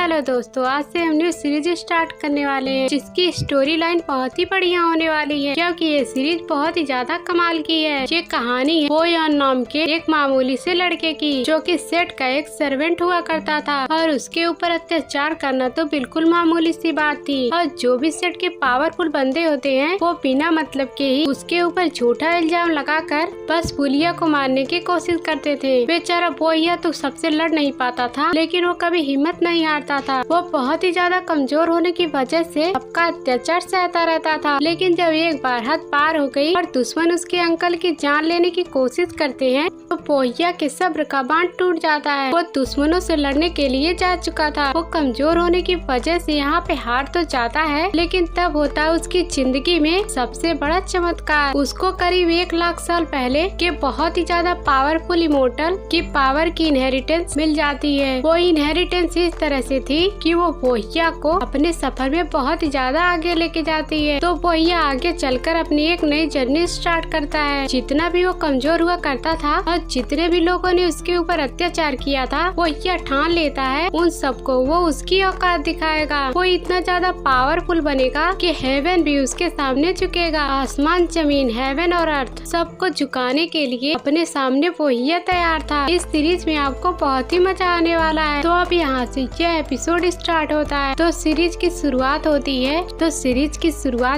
Hello दोस्तों, आज से हम न्यू सीरीज स्टार्ट करने वाले हैं जिसकी स्टोरी लाइन बहुत ही बढ़िया होने वाली है क्योंकि ये सीरीज बहुत ही ज्यादा कमाल की है। ये कहानी है बोयान नाम के एक मामूली से लड़के की जो कि सेठ का एक सर्वेंट हुआ करता था और उसके ऊपर अत्याचार करना तो बिल्कुल मामूली सी बात थी। और जो भी सेठ के पावरफुल बंदे होते हैं वो बिना मतलब के ही उसके ऊपर झूठा इल्जाम लगाकर बस बुलिया को मारने की कोशिश करते थे। बेचारा बोया तो सबसे लड़ नहीं पाता था लेकिन वो कभी हिम्मत नहीं हारता था। वो बहुत ही ज्यादा कमजोर होने की वजह से सबका अत्याचार सहता रहता था। लेकिन जब एक बार हद पार हो गई और दुश्मन उसके अंकल की जान लेने की कोशिश करते हैं तो बोया के सब्र का बांध टूट जाता है। वो दुश्मनों से लड़ने के लिए जा चुका था। वो कमजोर होने की वजह से यहाँ पे हार तो जाता है लेकिन तब होता है उसकी जिंदगी में सबसे बड़ा चमत्कार। उसको करीब 1 लाख साल पहले के बहुत ही ज्यादा पावरफुल इमोर्टल की पावर की इनहेरिटेंस मिल जाती है। वो इनहेरिटेंस इस तरह से थी कि वो बोया को अपने सफर में बहुत ही ज्यादा आगे लेके जाती है। तो बोया आगे चलकर अपनी एक नई जर्नी स्टार्ट करता है। जितना भी वो कमजोर हुआ करता था और जितने भी लोगों ने उसके ऊपर अत्याचार किया था बोया ठान लेता है उन सबको वो उसकी औकात दिखाएगा। वो इतना ज्यादा पावरफुल बनेगा कि हेवन भी उसके सामने झुकेगा। आसमान, जमीन, हेवन और अर्थ सबको झुकाने के लिए अपने सामने बोया तैयार था। इस सीरीज में आपको बहुत ही मजा आने वाला है। तो अब यहाँ से यह एपिसोड स्टार्ट होता है। तो सीरीज की शुरुआत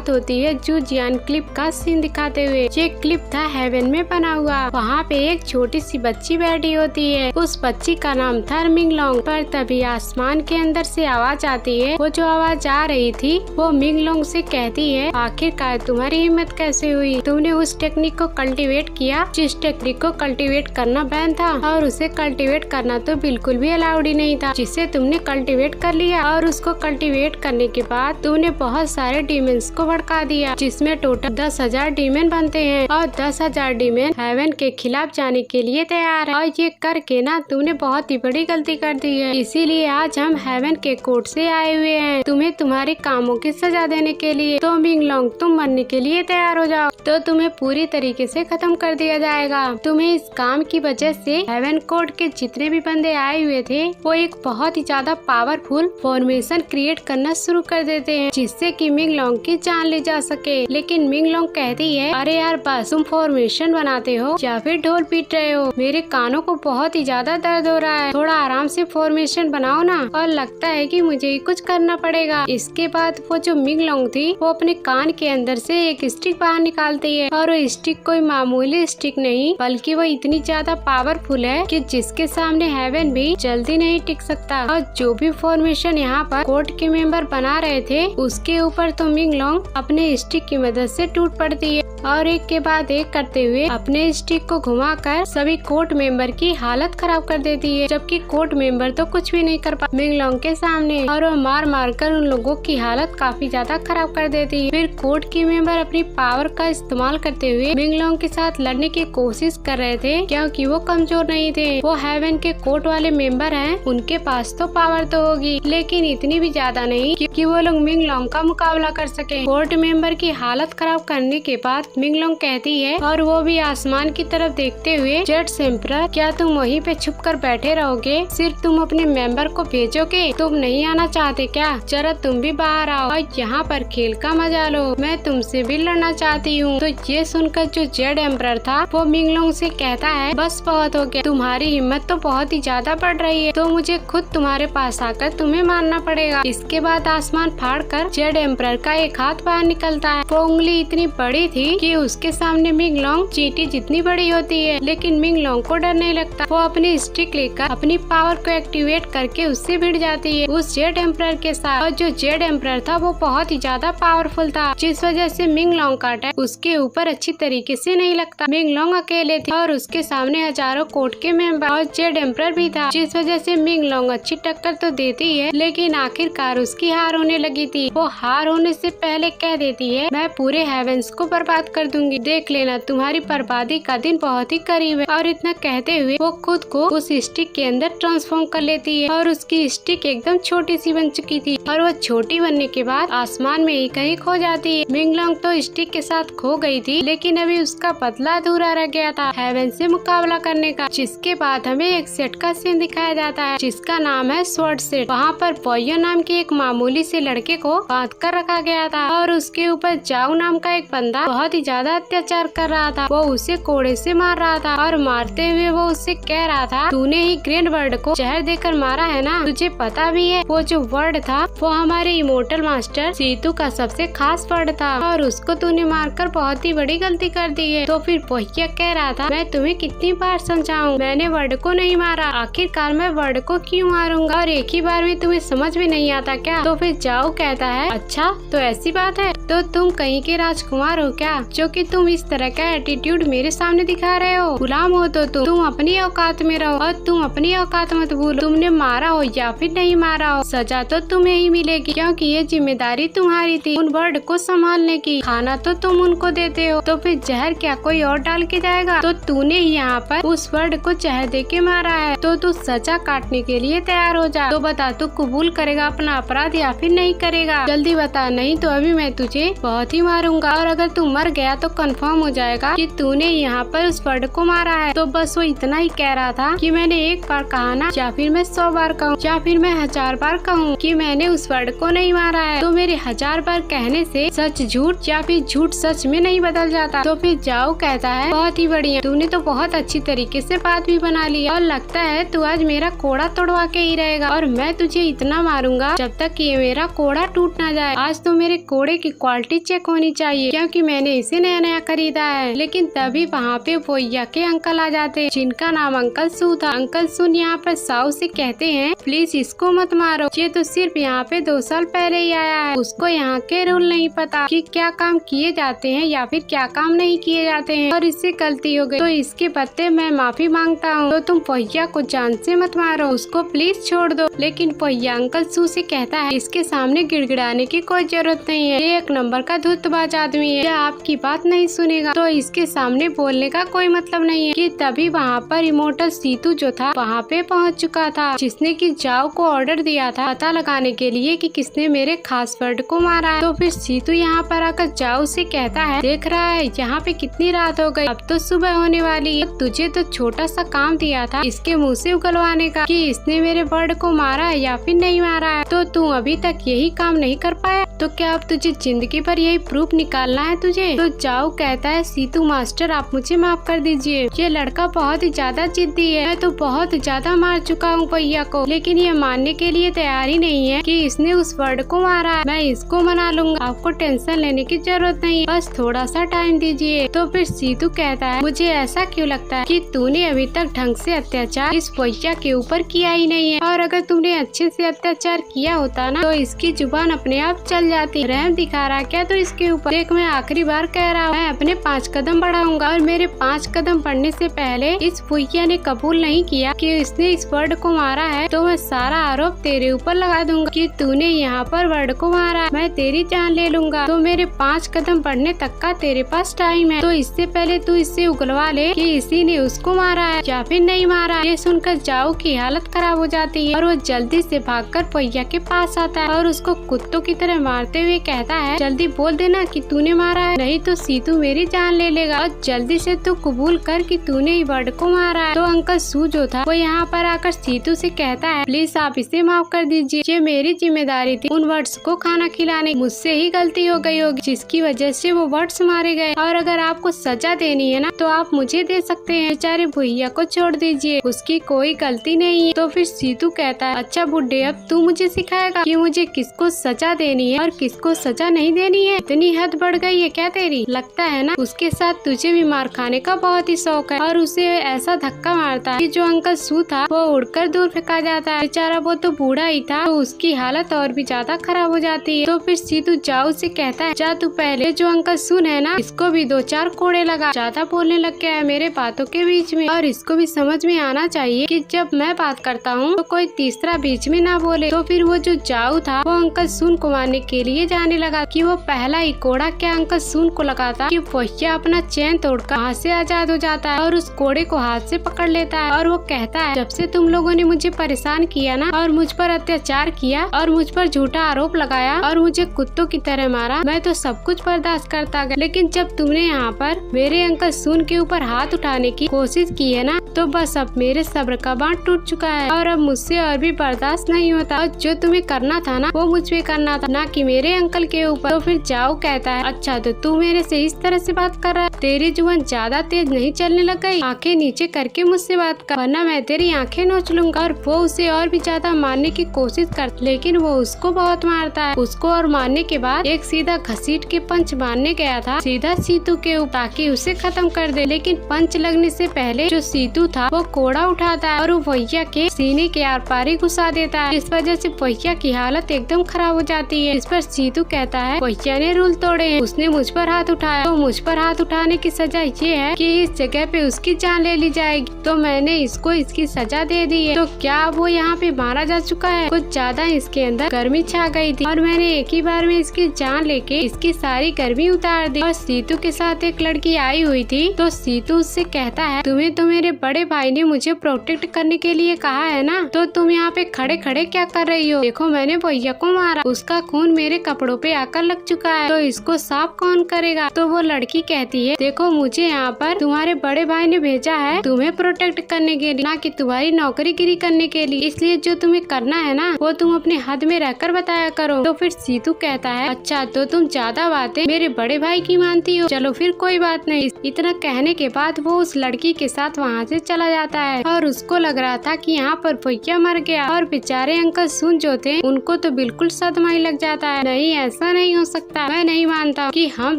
होती है जू जियान क्लिप का सीन दिखाते हुए। ये क्लिप था हेवन में बना हुआ। वहाँ पे एक छोटी सी बच्ची बैठी होती है। उस बच्ची का नाम था मिंगलोंग। पर तभी आसमान के अंदर से आवाज आती है। वो जो आवाज आ रही थी वो मिंगलोंग से कहती है, आखिरकार तुम्हारी हिम्मत कैसे हुई? तुमने उस टेक्निक को कल्टीवेट किया जिस टेक्निक को कल्टीवेट करना बैन था और उसे कल्टीवेट करना तो बिल्कुल भी अलाउड ही नहीं था, जिसे तुमने कल्टीवेट कर लिया। और उसको कल्टीवेट करने के बाद तुमने बहुत सारे डीमंस को भड़का दिया जिसमें टोटल 10,000 डीमन बनते हैं और 10,000 डीमन हेवन के खिलाफ जाने के लिए तैयार है। और ये करके ना तुमने बहुत ही बड़ी गलती कर दी है। इसीलिए आज हम हेवन के कोर्ट से आए हुए हैं तुम्हें तुम्हारे कामों की सजा देने के लिए। तो मिंगलोंग तुम मरने के लिए तैयार हो जाओ तो तुम्हें पूरी तरीके से खत्म कर दिया जाएगा। तुम्हें इस काम की वजह से हेवन कोर्ट के जितने भी बंदे आए हुए थे वो एक बहुत ही ज्यादा पावरफुल फॉर्मेशन क्रिएट करना शुरू कर देते हैं जिससे कि मिंगलोंग की जान ले जा सके। लेकिन मिंगलोंग कहती है, अरे यार बस तुम फॉर्मेशन बनाते हो या फिर ढोल पीट रहे हो? मेरे कानों को बहुत ही ज्यादा दर्द हो रहा है, थोड़ा आराम से फॉर्मेशन बनाओ ना। और लगता है कि मुझे ही कुछ करना पड़ेगा। इसके बाद वो जो मिंगलोंग थी वो अपने कान के अंदर से एक स्टिक बाहर निकालती है और वो स्टिक कोई मामूली स्टिक नहीं बल्कि वो इतनी ज्यादा पावरफुल है कि जिसके सामने हेवन भी जल्दी नहीं टिक सकता। और जो भी फॉर्मेशन यहाँ पर कोर्ट के मेंबर बना रहे थे उसके ऊपर तो मिंगलोंग अपने स्टिक की मदद से टूट पड़ती है और एक के बाद एक करते हुए अपने स्टिक को घुमाकर सभी कोर्ट मेंबर की हालत खराब कर देती है। जबकि कोर्ट मेंबर तो कुछ भी नहीं कर पा मिंगलोंग के सामने और वो मार कर उन लोगों की हालत काफी ज्यादा खराब कर देती है। फिर कोर्ट के मेंबर अपनी पावर का इस्तेमाल करते हुए मिंगलोंग के साथ लड़ने की कोशिश कर रहे थे क्योंकि वो कमजोर नहीं थे। वो हेवन के कोर्ट वाले मेंबर हैं, उनके पास तो पावर तो होगी लेकिन इतनी भी ज्यादा नहीं कि वो लोग मिंगलोंग का मुकाबला कर सके। कोर्ट मेंबर की हालत खराब करने के बाद मिंगलोंग कहती है और वो भी आसमान की तरफ देखते हुए, जेड एम्परर क्या तुम वहीं पे छुप कर बैठे रहोगे? सिर्फ तुम अपने मेंबर को भेजोगे? तुम नहीं आना चाहते क्या? जरा तुम भी बाहर आओ और यहाँ पर खेल का मजा लो, मैं तुमसे भी लड़ना चाहती हूँ। तो ये सुनकर जो जेड एम्परर था वो मिंगलोंग से कहता है, बस बहुत हो गया, तुम्हारी हिम्मत तो बहुत ही ज्यादा बढ़ रही है तो मुझे खुद तुम्हारे पास आकर तुम्हें मारना पड़ेगा। इसके बाद आसमान फाड़ कर जेड एम्परर का एक हाथ बाहर निकलता है। वो उंगली इतनी बड़ी थी कि उसके सामने मिंगलोंग चींटी जितनी बड़ी होती है लेकिन मिंगलोंग को डर नहीं लगता। वो अपनी स्टिक लेकर अपनी पावर को एक्टिवेट करके उससे भिड़ जाती है उस जेड एम्परर के साथ। और जो जेड एम्परर था वो बहुत ही ज्यादा पावरफुल था जिस वजह से मिंगलोंग का अटैक उसके ऊपर अच्छी तरीके से नहीं लगता। मिंगलोंग अकेले थे और उसके सामने हजारों कोर्ट के मेंबर और जेड एम्परर भी था जिस वजह से मिंगलोंग अच्छी टक्कर तो देती है लेकिन आखिरकार उसकी हार होने लगी थी। वो हार होने से पहले कह देती है, मैं पूरे हेवंस को बर्बाद बर्बाद कर दूंगी। देख लेना तुम्हारी बर्बादी का दिन बहुत ही करीब है। और इतना कहते हुए वो खुद को उस स्टिक के अंदर ट्रांसफॉर्म कर लेती है और उसकी स्टिक एकदम छोटी सी बन चुकी थी और वो छोटी बनने के बाद आसमान में ही कहीं खो जाती है। मिंगलोंग तो स्टिक के साथ खो गई थी, लेकिन अभी उसका बदला अधूरा रह गया था हेवन से मुकाबला करने का। जिसके बाद हमें एक सेट का सीन दिखाया जाता है जिसका नाम है स्वॉर्ड सेट। वहाँ पर पोयो नाम के एक मामूली से लड़के को बांध कर रखा गया था और उसके ऊपर जाओ नाम का एक बंदा बहुत ही ज्यादा अत्याचार कर रहा था। वो उसे कोड़े से मार रहा था और मारते हुए वो उससे कह रहा था, तूने ही ग्रैंड वर्ड को जहर देकर मारा है ना, तुझे पता भी है वो जो वर्ड था वो हमारे इमोर्टल मास्टर सीतू का सबसे खास वर्ड था और उसको तूने मारकर बहुत ही बड़ी गलती कर दी है। तो फिर पोहिया कह रहा था, मैं तुम्हें कितनी बार समझाऊं, मैंने वर्ड को नहीं मारा, आखिरकार मैं वर्ड को क्यों मारूंगा और एक ही बार में तुम्हें समझ में नहीं आता क्या। तो फिर जाओ कहता है, अच्छा तो ऐसी बात है, तो तुम कहीं के राजकुमार हो क्या जो कि तुम इस तरह का एटीट्यूड मेरे सामने दिखा रहे हो। गुलाम हो तो तुम अपनी औकात में रहो और तुम अपनी औकात मत भूलो। तुमने मारा हो या फिर नहीं मारा हो, सजा तो तुम्हें ही मिलेगी क्योंकि ये जिम्मेदारी तुम्हारी थी उन वर्ड को संभालने की। खाना तो तुम उनको देते हो, तो फिर जहर क्या कोई और डाल के जाएगा। तो तूने यहाँ पर उस वर्ड को जहर दे के मारा है, तो तू सजा काटने के लिए तैयार हो जा। तो बता, तू कबूल करेगा अपना अपराध या फिर नहीं करेगा, जल्दी बता, नहीं तो अभी मैं तुझे बहुत ही मारूंगा और अगर तू मर गया तो कंफर्म हो जाएगा कि तूने यहाँ पर उस वर्ड को मारा है। तो बस वो इतना ही कह रहा था कि मैंने एक बार कहा ना, या फिर मैं 100 बार कहूँ या फिर मैं 1000 बार कहूँ कि मैंने उस वर्ड को नहीं मारा है, तो मेरे 1000 बार कहने से सच झूठ या फिर झूठ सच में नहीं बदल जाता। तो फिर जाओ कहता है, बहुत ही बढ़िया, तूने तो बहुत अच्छी तरीके से बात भी बना ली और लगता है तू आज मेरा कोड़ा तोड़वा के ही रहेगा और मैं तुझे इतना मारूंगा जब तक ये मेरा कोड़ा टूट ना जाए। आज तो मेरे कोड़े की क्वालिटी चेक होनी चाहिए क्योंकि मैंने इसे नया नया खरीदा है। लेकिन तभी वहाँ पे पोहिया के अंकल आ जाते हैं जिनका नाम अंकल सू था। अंकल सू यहाँ पर साउ से कहते हैं, प्लीज इसको मत मारो, ये तो सिर्फ यहाँ पे 2 साल पहले ही आया है, उसको यहाँ के रूल नहीं पता कि क्या काम किए जाते हैं या फिर क्या काम नहीं किए जाते हैं और इससे गलती हो गई, तो इसके बदले मैं माफी मांगता हूँ। तो तुम पोहिया को जान से मत मारो, उसको प्लीज छोड़ दो। लेकिन पोहिया अंकल सू से कहता है, इसके सामने गिड़गिड़ाने की कोई जरूरत नहीं है, ये एक नंबर का धूर्तबाज आदमी है, यह आपकी बात नहीं सुनेगा, तो इसके सामने बोलने का कोई मतलब नहीं है। कि तभी वहाँ पर इमोर्टल सीतू जो था वहाँ पे पहुँच चुका था, जिसने कि जाओ को ऑर्डर दिया था पता लगाने के लिए कि किसने मेरे खास वर्ड को मारा है। तो फिर सीतू यहाँ पर आकर जाओ से कहता है, देख रहा है यहाँ पे कितनी रात हो गई, अब तो सुबह होने वाली है, तुझे तो छोटा सा काम दिया था इसके मुँह से उगलवाने का कि इसने मेरे वर्ड को मारा है या फिर नहीं मारा है, तो तू अभी तक यही काम नहीं कर पाया, तो क्या अब तुझे जिंदगी भर यही प्रूफ निकालना है तुझे। तो जाओ कहता है, सीतू मास्टर आप मुझे माफ कर दीजिए, ये लड़का बहुत ही ज्यादा जिद्दी है, मैं तो बहुत ज्यादा मार चुका हूँ भैया को, लेकिन ये मानने के लिए तैयार ही नहीं है कि इसने उस वर्ड को मारा है। मैं इसको मना लूंगा, आपको टेंशन लेने की जरूरत नहीं है, बस थोड़ा सा टाइम दीजिए। तो फिर सीतू कहता है, मुझे ऐसा क्यों लगता है कि तूने अभी तक ढंग से अत्याचार इस भैया के ऊपर किया ही नहीं है, और अगर तुमने अच्छे से अत्याचार किया होता ना तो इसकी जुबान अपने आप चल जाती। रहम दिखा रहा क्या तो इसके ऊपर, देख मैं आखिरी बार कह रहा हूँ, मैं अपने 5 कदम बढ़ाऊंगा और मेरे 5 कदम बढ़ने से पहले इस भैया ने कबूल नहीं किया कि इसने इस वर्ड को मारा है, तो मैं सारा आरोप तेरे ऊपर लगा दूंगा कि तूने यहाँ पर वर्ड को मारा, मैं तेरी जान ले लूंगा। तो मेरे 5 कदम बढ़ने तक का तेरे पास टाइम है, तो इससे पहले तू इससे उगलवा ले कि इसी ने उसको मारा है या फिर नहीं मारा। ये सुनकर जाओ की हालत खराब हो जाती है और वो जल्दी से भागकर भैया के पास आता है और उसको कुत्तों की तरह मारते हुए कहता है, जल्दी बोल देना कि तूने मारा है, नहीं तो सीतू मेरी जान ले लेगा, और जल्दी से तू कबूल कर कि तूने ही वर्ड को मारा है। तो अंकल सू जो था वो यहाँ पर आकर सीतू से कहता है, प्लीज आप इसे माफ कर दीजिए, ये मेरी जिम्मेदारी थी उन वर्ड्स को खाना खिलाने, मुझसे ही गलती हो गई होगी जिसकी वजह से वो वर्ड्स मारे गए, और अगर आपको सजा देनी है ना तो आप मुझे दे सकते हैं, बेचारे भैया को छोड़ दीजिए, उसकी कोई गलती नहीं है। तो फिर सीतू कहता है, अच्छा बुड्ढे अब तू मुझे सिखाएगा कि मुझे किसको सजा देनी है और किसको सजा नहीं देनी है, इतनी हद बढ़ गई है क्या तेरी, लगता है ना उसके साथ तुझे भी मार खाने का बहुत ही शौक है। और उसे ऐसा धक्का मारता है कि जो अंकल सू था वो उड़कर दूर फेंका जाता है, बेचारा वो तो बूढ़ा ही था, तो उसकी हालत और भी ज्यादा खराब हो जाती है। तो फिर सीतू जाओ से कहता है, जा तू पहले जो अंकल सुन है ना इसको भी 2-4 कोड़े लगा, ज्यादा बोलने लग गया है मेरे बातों के बीच में, और इसको भी समझ में आना चाहिए कि जब मैं बात करता हूँ तो कोई तीसरा बीच में ना बोले। तो फिर वो जो जाऊ था वो अंकल सुन को मारने के लिए जाने लगा कि वो पहला ही कोड़ा क्या अंकल सुन को लगा था कि भैया अपना चैन तोड़कर वहाँ से आजाद हो जाता है और उस कोड़े को हाथ से पकड़ लेता है और वो कहता है, जब से तुम लोगों ने मुझे परेशान किया ना और मुझ पर अत्याचार किया और मुझ पर झूठा आरोप लगाया और मुझे कुत्तों की तरह मारा, मैं तो सब कुछ बर्दाश्त करता गया, लेकिन जब तुमने यहाँ पर मेरे अंकल सून के ऊपर हाथ उठाने की कोशिश की है ना, तो बस अब मेरे सब्र का बांध टूट चुका है और अब मुझसे और भी बर्दाश्त नहीं होता। और जो तुम्हें करना था ना वो मुझ पे करना था, ना कि मेरे अंकल के ऊपर। तो फिर जाओ कहता है, अच्छा तो तू मेरे से इस तरह से बात कर रहा है, तेरी जुबान ज्यादा तेज नहीं चलने लग गई? आंखें नीचे करके मुझसे बात कर, वरना मैं तेरी आंखें नोच लूंगा। और वो उसे और भी ज्यादा मारने की कोशिश करता, लेकिन वो उसको बहुत मारता है। उसको और मारने के बाद एक सीधा घसीट के पंच मारने गया था सीधा सीतू के ऊपर ताकि उसे खत्म कर दे, लेकिन पंच लगने से पहले जो सीतू था वो कोड़ा उठाता है और वो भैया के सीने के आर पार ही घुसा देता है। इस वजह से भैया की हालत एकदम खराब हो जाती है। इस पर सीतू कहता है, भैया ने रूल तोड़े हैं, उसने मुझ पर हाथ उठाया, तो मुझ पर हाथ उठाने की सजा ये है कि इस जगह पे उसकी जान ले ली जाएगी, तो मैंने इसको इसकी सजा दे दी है। तो क्या वो यहाँ पे मारा जा चुका है? कुछ ज्यादा इसके अंदर गर्मी छा गई थी और मैंने एक ही बार में इसकी जान लेके इसकी सारी गर्मी उतार दी। और सीतू के साथ एक लड़की आई हुई थी, तो सीतू उससे कहता है, तुम्हें तो मेरे बड़े भाई ने मुझे प्रोटेक्ट करने के लिए कहा है ना, तो तुम यहाँ पे खड़े खड़े क्या कर रही हो? देखो मैंने भैया को मारा, उसका खून मेरे कपड़ों पे आकर लग चुका है, तो इसको साफ कौन करेगा? तो वो लड़की कहती है, देखो मुझे यहाँ पर तुम्हारे बड़े भाई ने भेजा है तुम्हें प्रोटेक्ट करने के लिए, ना कि तुम्हारी नौकरीगिरी करने के लिए, इसलिए जो तुम्हें करना है ना वो तुम अपने हद में रहकर बताया करो। तो फिर सीतू कहता है, अच्छा तो तुम ज्यादा बातें मेरे बड़े भाई की मानती हो, चलो फिर कोई बात नहीं। इतना कहने के बाद वो उस लड़की के साथ वहाँ से चला जाता है और उसको लग रहा था कि यहाँ पर भैया मर गया और बेचारे अंकल सुन जो थे उनको तो बिल्कुल सदमा ही लग जाता है। नहीं, ऐसा नहीं हो सकता, मैं नहीं मानता कि हम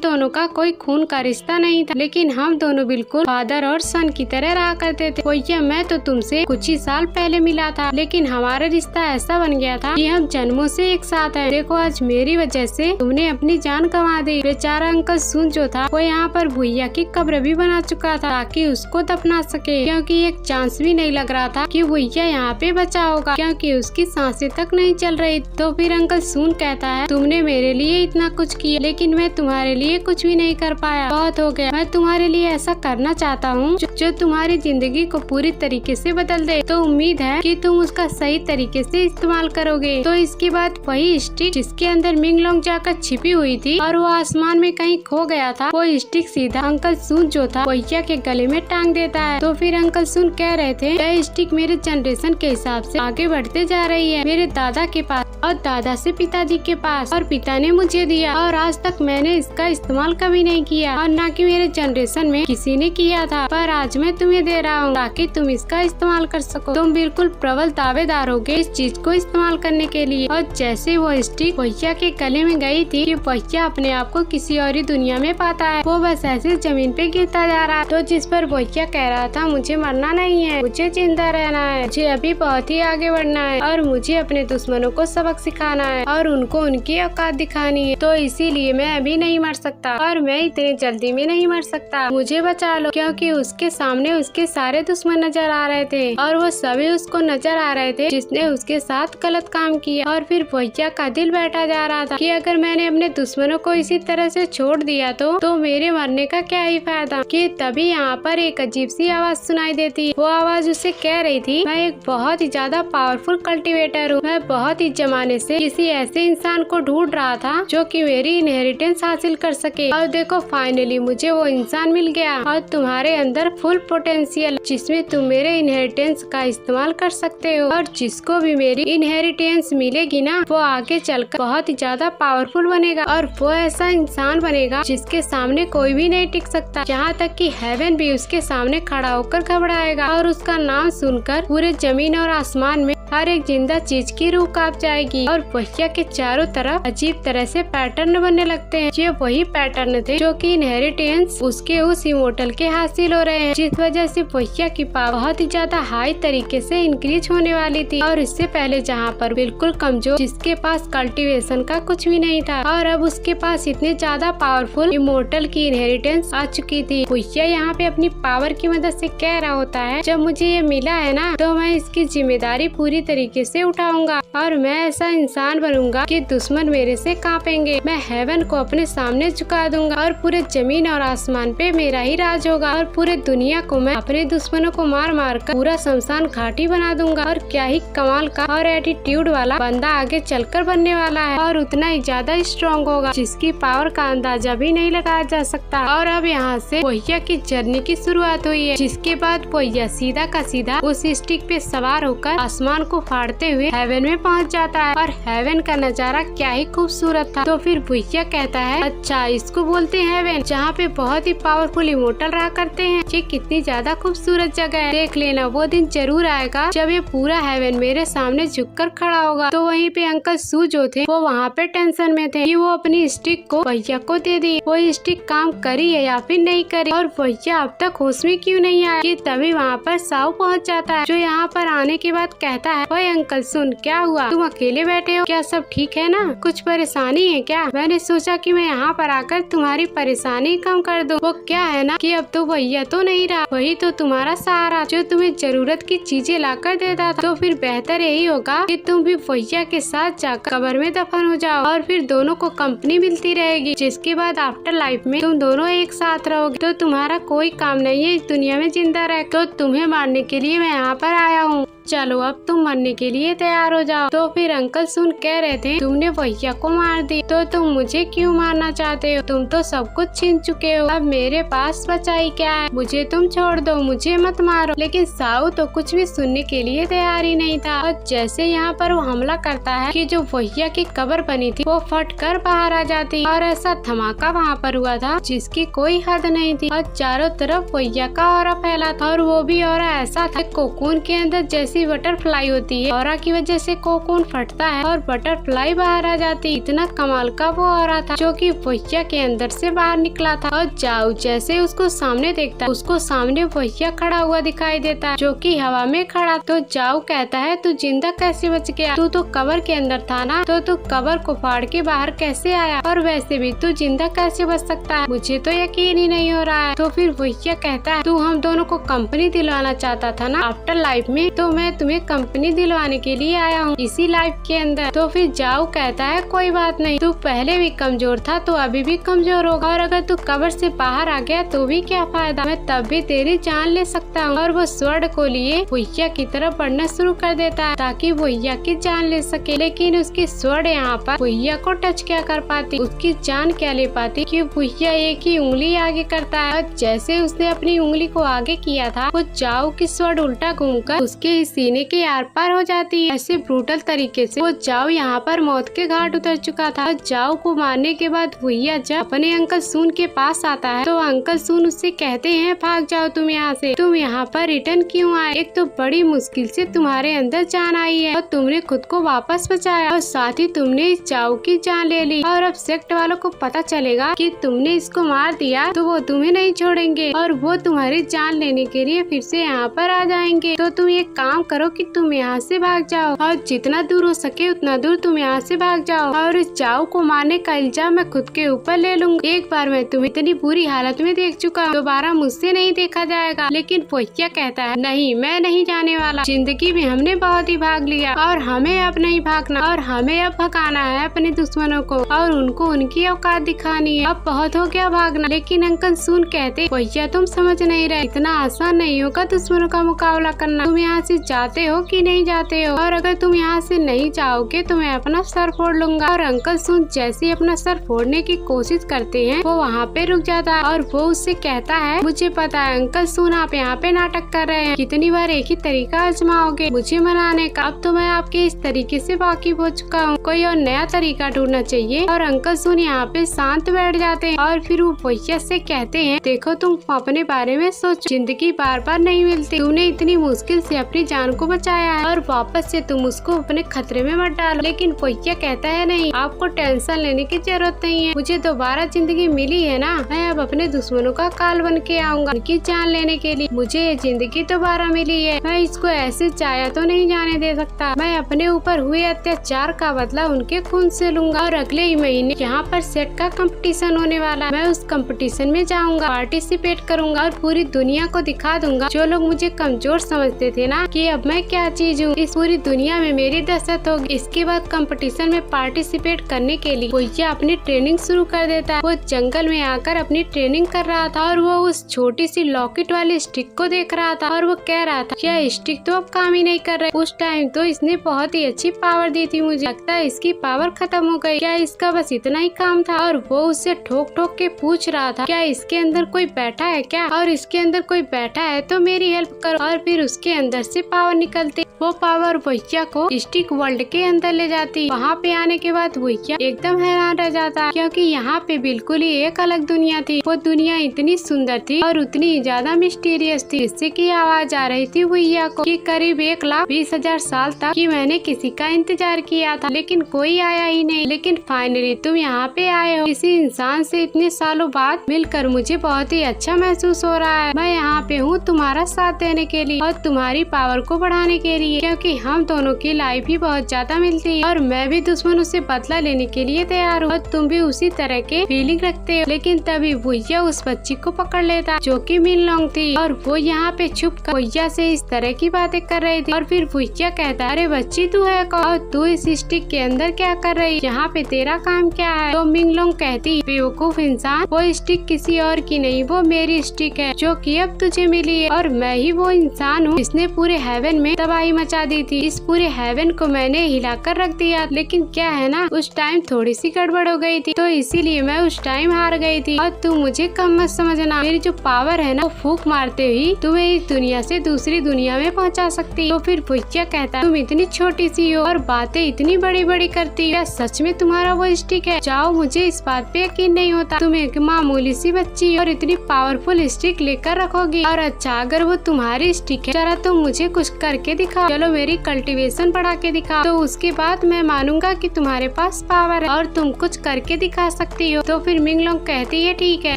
दोनों का कोई खून का रिश्ता नहीं था, लेकिन हम दोनों बिल्कुल फादर और सन की तरह रहा करते थे। भैया मैं तो तुमसे कुछ ही साल पहले मिला था, लेकिन हमारा रिश्ता ऐसा बन गया था कि हम जन्मों से एक साथ हैं। देखो आज मेरी वजह से तुमने अपनी जान गंवा दी। बेचारा अंकल सुन जो था वो यहाँ पर भैया की कब्र भी बना चुका था ताकि उसको दफना सके, क्योंकि एक चांस भी नहीं लग रहा था कि भैया यहाँ पे बचा होगा, क्योंकि उसकी सांसें तक नहीं चल रही। तो फिर अंकल सुन कहता है, तुमने मेरे लिए इतना कुछ किया, लेकिन मैं तुम्हारे लिए कुछ भी नहीं कर पाया, बहुत हो गया। मैं तुम्हारे लिए ऐसा करना चाहता हूँ जो तुम्हारी जिंदगी को पूरी तरीके से बदल दे, तो उम्मीद है कि तुम उसका सही तरीके से इस्तेमाल करोगे। तो इसके बाद वही स्टिक जिसके अंदर मिंगलोंग जाकर छिपी हुई थी और वो आसमान में कहीं खो गया था, वो स्टिक सीधा अंकल सुन जो था भैया के गले में टांग देता है। तो फिर अंकल सुन कह रहे थे, यह स्टिक मेरे जनरेशन के हिसाब से आगे बढ़ते जा रही है, मेरे दादा के पास और दादा से पिताजी के पास, और पिता ने मुझे दिया और आज तक मैंने इसका इस्तेमाल कभी नहीं किया और ना कि मेरे जनरेशन में किसी ने किया था, पर आज मैं तुम्हें दे रहा हूँ ताकि तुम इसका इस्तेमाल कर सको। तुम बिल्कुल प्रबल दावेदार होगे इस चीज को इस्तेमाल करने के लिए। और जैसे वो स्टिक भैया के गले में गई थी कि भैया अपने आप को किसी और ही दुनिया में पाता है, वो बस ऐसे जमीन पे गिरता जा रहा। तो जिस पर भैया कह रहा था, मुझे मरना नहीं है, मुझे जिंदा रहना है, मुझे अभी बहुत ही आगे बढ़ना है और मुझे अपने दुश्मनों को सबक सिखाना है और उनको उनकी औकात दिखानी है। तो इसीलिए मैं अभी नहीं मर सकता और मैं इतनी जल्दी में नहीं मर सकता, मुझे बचा लो। क्योंकि उसके सामने उसके सारे दुश्मन नजर आ रहे थे और वो सभी उसको नजर आ रहे थे जिसने उसके साथ गलत काम किया। और फिर भैया का दिल बैठा जा रहा था कि अगर मैंने अपने दुश्मनों को इसी तरह से छोड़ दिया तो मेरे मरने का क्या ही फायदा। कि तभी यहाँ पर एक अजीब सी आवाज सुनाई देती। वो आवाज उसे कह रही थी, मैं एक बहुत ही ज्यादा पावरफुल कल्टीवेटर हूँ, मैं बहुत ही जमाने से किसी ऐसे इंसान को ढूंढ रहा था जो कि मेरी इनहेरिटेंस हासिल कर सके, और देखो फाइनली मुझे वो इंसान मिल गया। और तुम्हारे अंदर फुल पोटेंशियल जिसमें तुम मेरे इनहेरिटेंस का इस्तेमाल कर सकते हो, और जिसको भी मेरी इनहेरिटेंस मिलेगी ना वो आगे चलकर बहुत ही ज्यादा पावरफुल बनेगा और वो ऐसा इंसान बनेगा जिसके सामने कोई भी नहीं टिक सकता, यहाँ तक कि हेवन भी उसके सामने खड़ा होकर घबराएगा। और उसका नाम सुनकर पूरे जमीन और आसमान में हर एक जिंदा चीज की रूह कांप जाएगी और भैया के चारों तरफ अजीब तरह से पैटर्न बनने लगते हैं। ये वही पैटर्न थे जो कि इनहेरिटेंस उसके उस इमोर्टल के हासिल हो रहे हैं, जिस वजह से भैया की पावर बहुत ही ज्यादा हाई तरीके से इंक्रीज होने वाली थी। और इससे पहले जहाँ पर बिल्कुल कमजोर जिसके पास कल्टीवेशन का कुछ भी नहीं था, और अब उसके पास इतने ज्यादा पावरफुल इमोर्टल की इनहेरिटेंस आ चुकी थी। भैया यहाँ पे अपनी पावर की मदद से कह रहा होता है, जब मुझे ये मिला है ना तो मैं इसकी जिम्मेदारी पूरी पूरी तरीके से उठाऊंगा और मैं ऐसा इंसान बनूंगा कि दुश्मन मेरे से कांपेंगे। मैं हेवन को अपने सामने झुका दूंगा और पूरे जमीन और आसमान पे मेरा ही राज होगा और पूरे दुनिया को मैं अपने दुश्मनों को मार मार कर पूरा शमशान घाटी बना दूंगा। और क्या ही कमाल का और एटीट्यूड वाला बंदा आगे चलकर बनने वाला है और उतना ही ज्यादा स्ट्रॉन्ग होगा जिसकी पावर का अंदाजा भी नहीं लगाया जा सकता। और अब यहाँ से बोहिया की जर्नी की शुरुआत हुई है, जिसके बाद बोहिया सीधा का सीधा उस स्टिक पे सवार होकर आसमान को फाड़ते हुए हेवन में पहुँच जाता है। और हेवन का नजारा क्या ही खूबसूरत था। तो फिर बोहिया कहता है, अच्छा इसको बोलते हैं हेवन, जहाँ पे बहुत ही पावरफुल इमोर्टल रहा करते हैं। ये कितनी ज्यादा खूबसूरत जगह है। देख लेना वो दिन जरूर आएगा जब ये पूरा हेवन मेरे सामने झुककर खड़ा होगा। तो वहीं पे अंकल सू जो थे वो वहाँ पे टेंशन में थे कि वो अपनी स्टिक को भैया को दे दी, वो स्टिक काम करी है या फिर नहीं करी और भैया अब तक होश में क्यों नहीं आया। कि तभी वहाँ पर साउ पहुँच जाता है, जो यहाँ पर आने के बाद कहता है, ओए अंकल सुन, क्या हुआ, तुम अकेले बैठे हो, क्या सब ठीक है ना, कुछ परेशानी है क्या? मैंने सोचा कि मैं यहाँ पर आकर तुम्हारी परेशानी कम कर दूं। वो क्या है ना कि अब तो भैया तो नहीं रहा, वही तो तुम्हारा सहारा जो तुम्हें जरूरत की चीजें लाकर देता था। तो फिर बेहतर यही होगा कि तुम भी भैया के साथ जाकर कब्र में दफन हो जाओ और फिर दोनों को कंपनी मिलती रहेगी, जिसके बाद आफ्टर लाइफ में तुम दोनों एक साथ रहोगे। तो तुम्हारा कोई काम नहीं है इस दुनिया में जिंदा रह, तो तुम्हें मारने के लिए मैं यहाँ पर आया हूँ। चलो अब तुम मरने के लिए तैयार हो जाओ। तो फिर अंकल सुन कह रहे थे, तुमने भैया को मार दी तो तुम मुझे क्यों मारना चाहते हो? तुम तो सब कुछ छीन चुके हो, अब मेरे पास बचाई क्या है? मुझे तुम छोड़ दो, मुझे मत मारो। लेकिन साउ तो कुछ भी सुनने के लिए तैयार ही नहीं था। और जैसे यहाँ पर वो हमला करता है कि जो भैया की कब्र बनी थी वो फट कर बाहर आ जाती और ऐसा धमाका वहाँ पर हुआ था जिसकी कोई हद नहीं थी। और चारों तरफ भैया का ऑरा फैला था और वो भी ऑरा ऐसा था, कोकून के अंदर जैसी बटरफ्लाई होती है, ऑरा की वजह से कोकून फटता है और बटरफ्लाई बाहर आ जाती। इतना कमाल का वो ऑरा था जो कि भैया के अंदर से बाहर निकला था। और जाओ जैसे उसको सामने देखता है, उसको सामने भैया खड़ा हुआ दिखाई देता है जो कि हवा में खड़ा। तो जाओ कहता है, तू जिंदा कैसे बच गया? तू तो कब्र के अंदर था ना, तो तू कब्र को फाड़ के बाहर कैसे आया? और वैसे भी तू जिंदा कैसे बच सकता है? मुझे तो यकीन ही नहीं हो रहा है। तो फिर भैया कहता है, तू हम दोनों को कंपनी दिलवाना चाहता था ना आफ्टर लाइफ में, तो मैं तुम्हें कंपनी दिलवाने के लिए आया हूँ इसी लाइफ के अंदर। तो फिर जाओ कहता है, कोई बात नहीं, तू पहले भी कमजोर था तो अभी भी कमजोर होगा, और अगर तू कब्र से बाहर आ गया तो भी क्या फायदा, मैं तब भी तेरी जान ले सकता हूँ। और वो स्वर्ण को लिए भैया की तरफ बढ़ना शुरू कर देता है ताकि भैया की जान ले सके। लेकिन उसकी स्वर्ण यहाँ पर भैया को टच क्या कर पाती, उसकी जान क्या ले पाती, कि भैया एक ही उंगली आगे करता है। और जैसे उसने अपनी उंगली को आगे किया था, वो जाओ की स्वर्ण उल्टा घूमकर उसके सीने के आर पार हो जाती है। ऐसे ब्रूटल तरीके से वो जाओ यहाँ पर मौत के घाट उतर चुका था। जाओ को मारने के बाद भैया जब अपने अंकल सून के पास आता है तो अंकल सून उससे कहते हैं, भाग जाओ तुम यहाँ से, तुम यहाँ पर रिटर्न क्यों आए? एक तो बड़ी मुश्किल से तुम्हारे अंदर जान आई है और तुमने खुद को वापस बचाया और साथ ही तुमने इस जाओ की जान ले ली। और अब सेक्ट वालों को पता चलेगा कि तुमने इसको मार दिया तो वो तुम्हें नहीं छोड़ेंगे और वो तुम्हारी जान लेने के लिए फिर से यहाँ पर आ जाएंगे। तो तुम एक काम करो कि तुम यहाँ से भाग जाओ और जितना दूर हो सके उतना दूर तुम यहाँ से भाग जाओ, और इस जाओ को मारने का इल्जाम मैं खुद के ऊपर ले लूंगा। एक बार मैं तुम्हें इतनी बुरी हालत में देख चुका हूँ, दोबारा मुझसे नहीं देखा जाएगा। लेकिन भैया कहता है, नहीं मैं नहीं जाने वाला, जिंदगी में हमने बहुत ही भाग लिया और हमें अब नहीं भागना, और हमें अब भगाना है अपने दुश्मनों को और उनको उनकी औकात दिखानी है, अब बहुत हो गया भागना। लेकिन अंकल सुन कहते, भैया तुम समझ नहीं रहे, इतना आसान नहीं होगा दुश्मनों का मुकाबला करना, तुम यहाँ से जाते हो कि नहीं जाते हो, और अगर तुम यहाँ से नहीं जाओगे तो मैं अपना सर फोड़ लूंगा। और अंकल सुन जैसे ही अपना सर फोड़ने की कोशिश करते हैं वो वहाँ पे रुक जाता है और वो उससे कहता है, मुझे पता है अंकल सुन आप यहाँ पे नाटक कर रहे हैं, कितनी बार एक ही तरीका आजमाओगे मुझे मनाने का, अब तो मैं आपके इस तरीके से वाकिफ हो चुका हूँ, कोई और नया तरीका ढूंढना चाहिए। और अंकल सुन यहाँ पे शांत बैठ जाते हैं और फिर वो भैया से कहते हैं, देखो तुम अपने बारे में सोचो, जिंदगी बार बार नहीं मिलती, तुमने इतनी मुश्किल से अपनी जान को बचाया है और वापस से तुम उसको अपने खतरे में मत डालो। लेकिन भैया कहता है, नहीं आपको टेंशन लेने की जरूरत नहीं है, मुझे दोबारा जिंदगी मिली है ना, मैं अब अपने दुश्मनों का काल बन के आऊंगा उनकी जान लेने के लिए, मुझे ये जिंदगी दोबारा मिली है, मैं इसको ऐसे चाया तो नहीं जाने दे सकता, मैं अपने ऊपर हुए अत्याचार का बदला उनके खून से लूंगा। और अगले ही महीने यहाँ पर सेट का कंपटीशन होने वाला, मैं उस कंपटीशन में जाऊंगा, पार्टिसिपेट करूंगा और पूरी दुनिया को दिखा दूंगा, जो लोग मुझे कमजोर समझते थे ना कि अब मैं क्या चीज हूँ, इस पूरी दुनिया में मेरी दहशत होगी। इसके बाद कंपटीशन में पार्टिसिपेट करने के लिए भुइया अपनी ट्रेनिंग शुरू कर देता है। वो जंगल में आकर अपनी ट्रेनिंग कर रहा था और वो उस छोटी सी लॉकेट वाली स्टिक को देख रहा था और वो कह रहा था यह स्टिक तो अब काम ही नहीं कर रहा। उस टाइम तो इसने बहुत ही अच्छी पावर दी थी, मुझे लगता है इसकी पावर खत्म हो गई, क्या इसका बस इतना ही काम था। और वो उससे ठोक ठोक के पूछ रहा था क्या इसके अंदर कोई बैठा है क्या, और इसके अंदर कोई बैठा है तो मेरी हेल्प करो। और फिर उसके अंदर से पावर निकलती, वो पावर भुइया को स्टिक वर्ल्ड के अंदर ले जाती। वहाँ पे आने के बाद भुइया एकदम हैरान रह जाता क्योंकि यहाँ पे बिल्कुल ही एक अलग दुनिया थी। वो दुनिया इतनी सुंदर थी और उतनी ज्यादा मिस्टीरियस थी, जिससे की आवाज आ रही थी भुइया को कि करीब 1,20,000 साल तक कि मैंने किसी का इंतजार किया था लेकिन कोई आया ही नहीं, लेकिन फाइनली तुम यहाँ पे आए हो। किसी इंसान से इतने सालों बाद मिलकर मुझे बहुत ही अच्छा महसूस हो रहा है। मैं यहाँ पे हूँ तुम्हारा साथ देने के लिए और तुम्हारी पावर को बढ़ाने के लिए, क्योंकि हम दोनों की लाइफ ही बहुत ज्यादा मिलती है और मैं भी दुश्मनों से बदला लेने के लिए तैयार हूँ और तुम भी उसी तरह के फीलिंग रखते हो। लेकिन तभी भुइया उस बच्ची को पकड़ लेता जो कि मिंगलोंग थी और वो यहाँ पे छुप कर भुइया से इस तरह की बातें कर रही थी। और फिर भुइया कहता अरे बच्ची तू है कौन और तू इस स्टिक के अंदर क्या कर रही, यहाँ पे तेरा काम क्या है। तो मिंगलोंग कहती बेवकूफ इंसान, वो स्टिक किसी और की नहीं, वो मेरी स्टिक है जो कि अब तुझे मिली है और मैं ही वो इंसान हूँ जिसने पूरे हेवन में तबाही मचा दी थी। इस पूरे हेवन को मैंने हिलाकर रख दिया, लेकिन क्या है ना उस टाइम थोड़ी सी गड़बड़ हो गई थी तो इसीलिए मैं उस टाइम हार गई थी और तू मुझे कम मत समझना। मेरी जो पावर है ना वो फूंक मारते ही तुम्हें इस दुनिया से दूसरी दुनिया में पहुंचा सकती। तो फिर भुइया कहता तुम इतनी छोटी सी हो और बातें इतनी बड़ी बड़ी करती है, सच में तुम्हारा वो स्टिक है? जाओ, मुझे इस बात पे यकीन नहीं होता, तुम एक मामूली सी बच्ची और इतनी पावरफुल स्टिक लेकर रखोगी। और अच्छा अगर वो तुम्हारी स्टिक है जरा तुम मुझे कुछ करके दिखाओ, चलो मेरी कल्टीवेशन बढ़ा के दिखाओ, तो उसके बाद मैं मानूंगा कि तुम्हारे पास पावर है और तुम कुछ करके दिखा सकती हो। तो फिर मिंगलोंग कहती है ठीक है,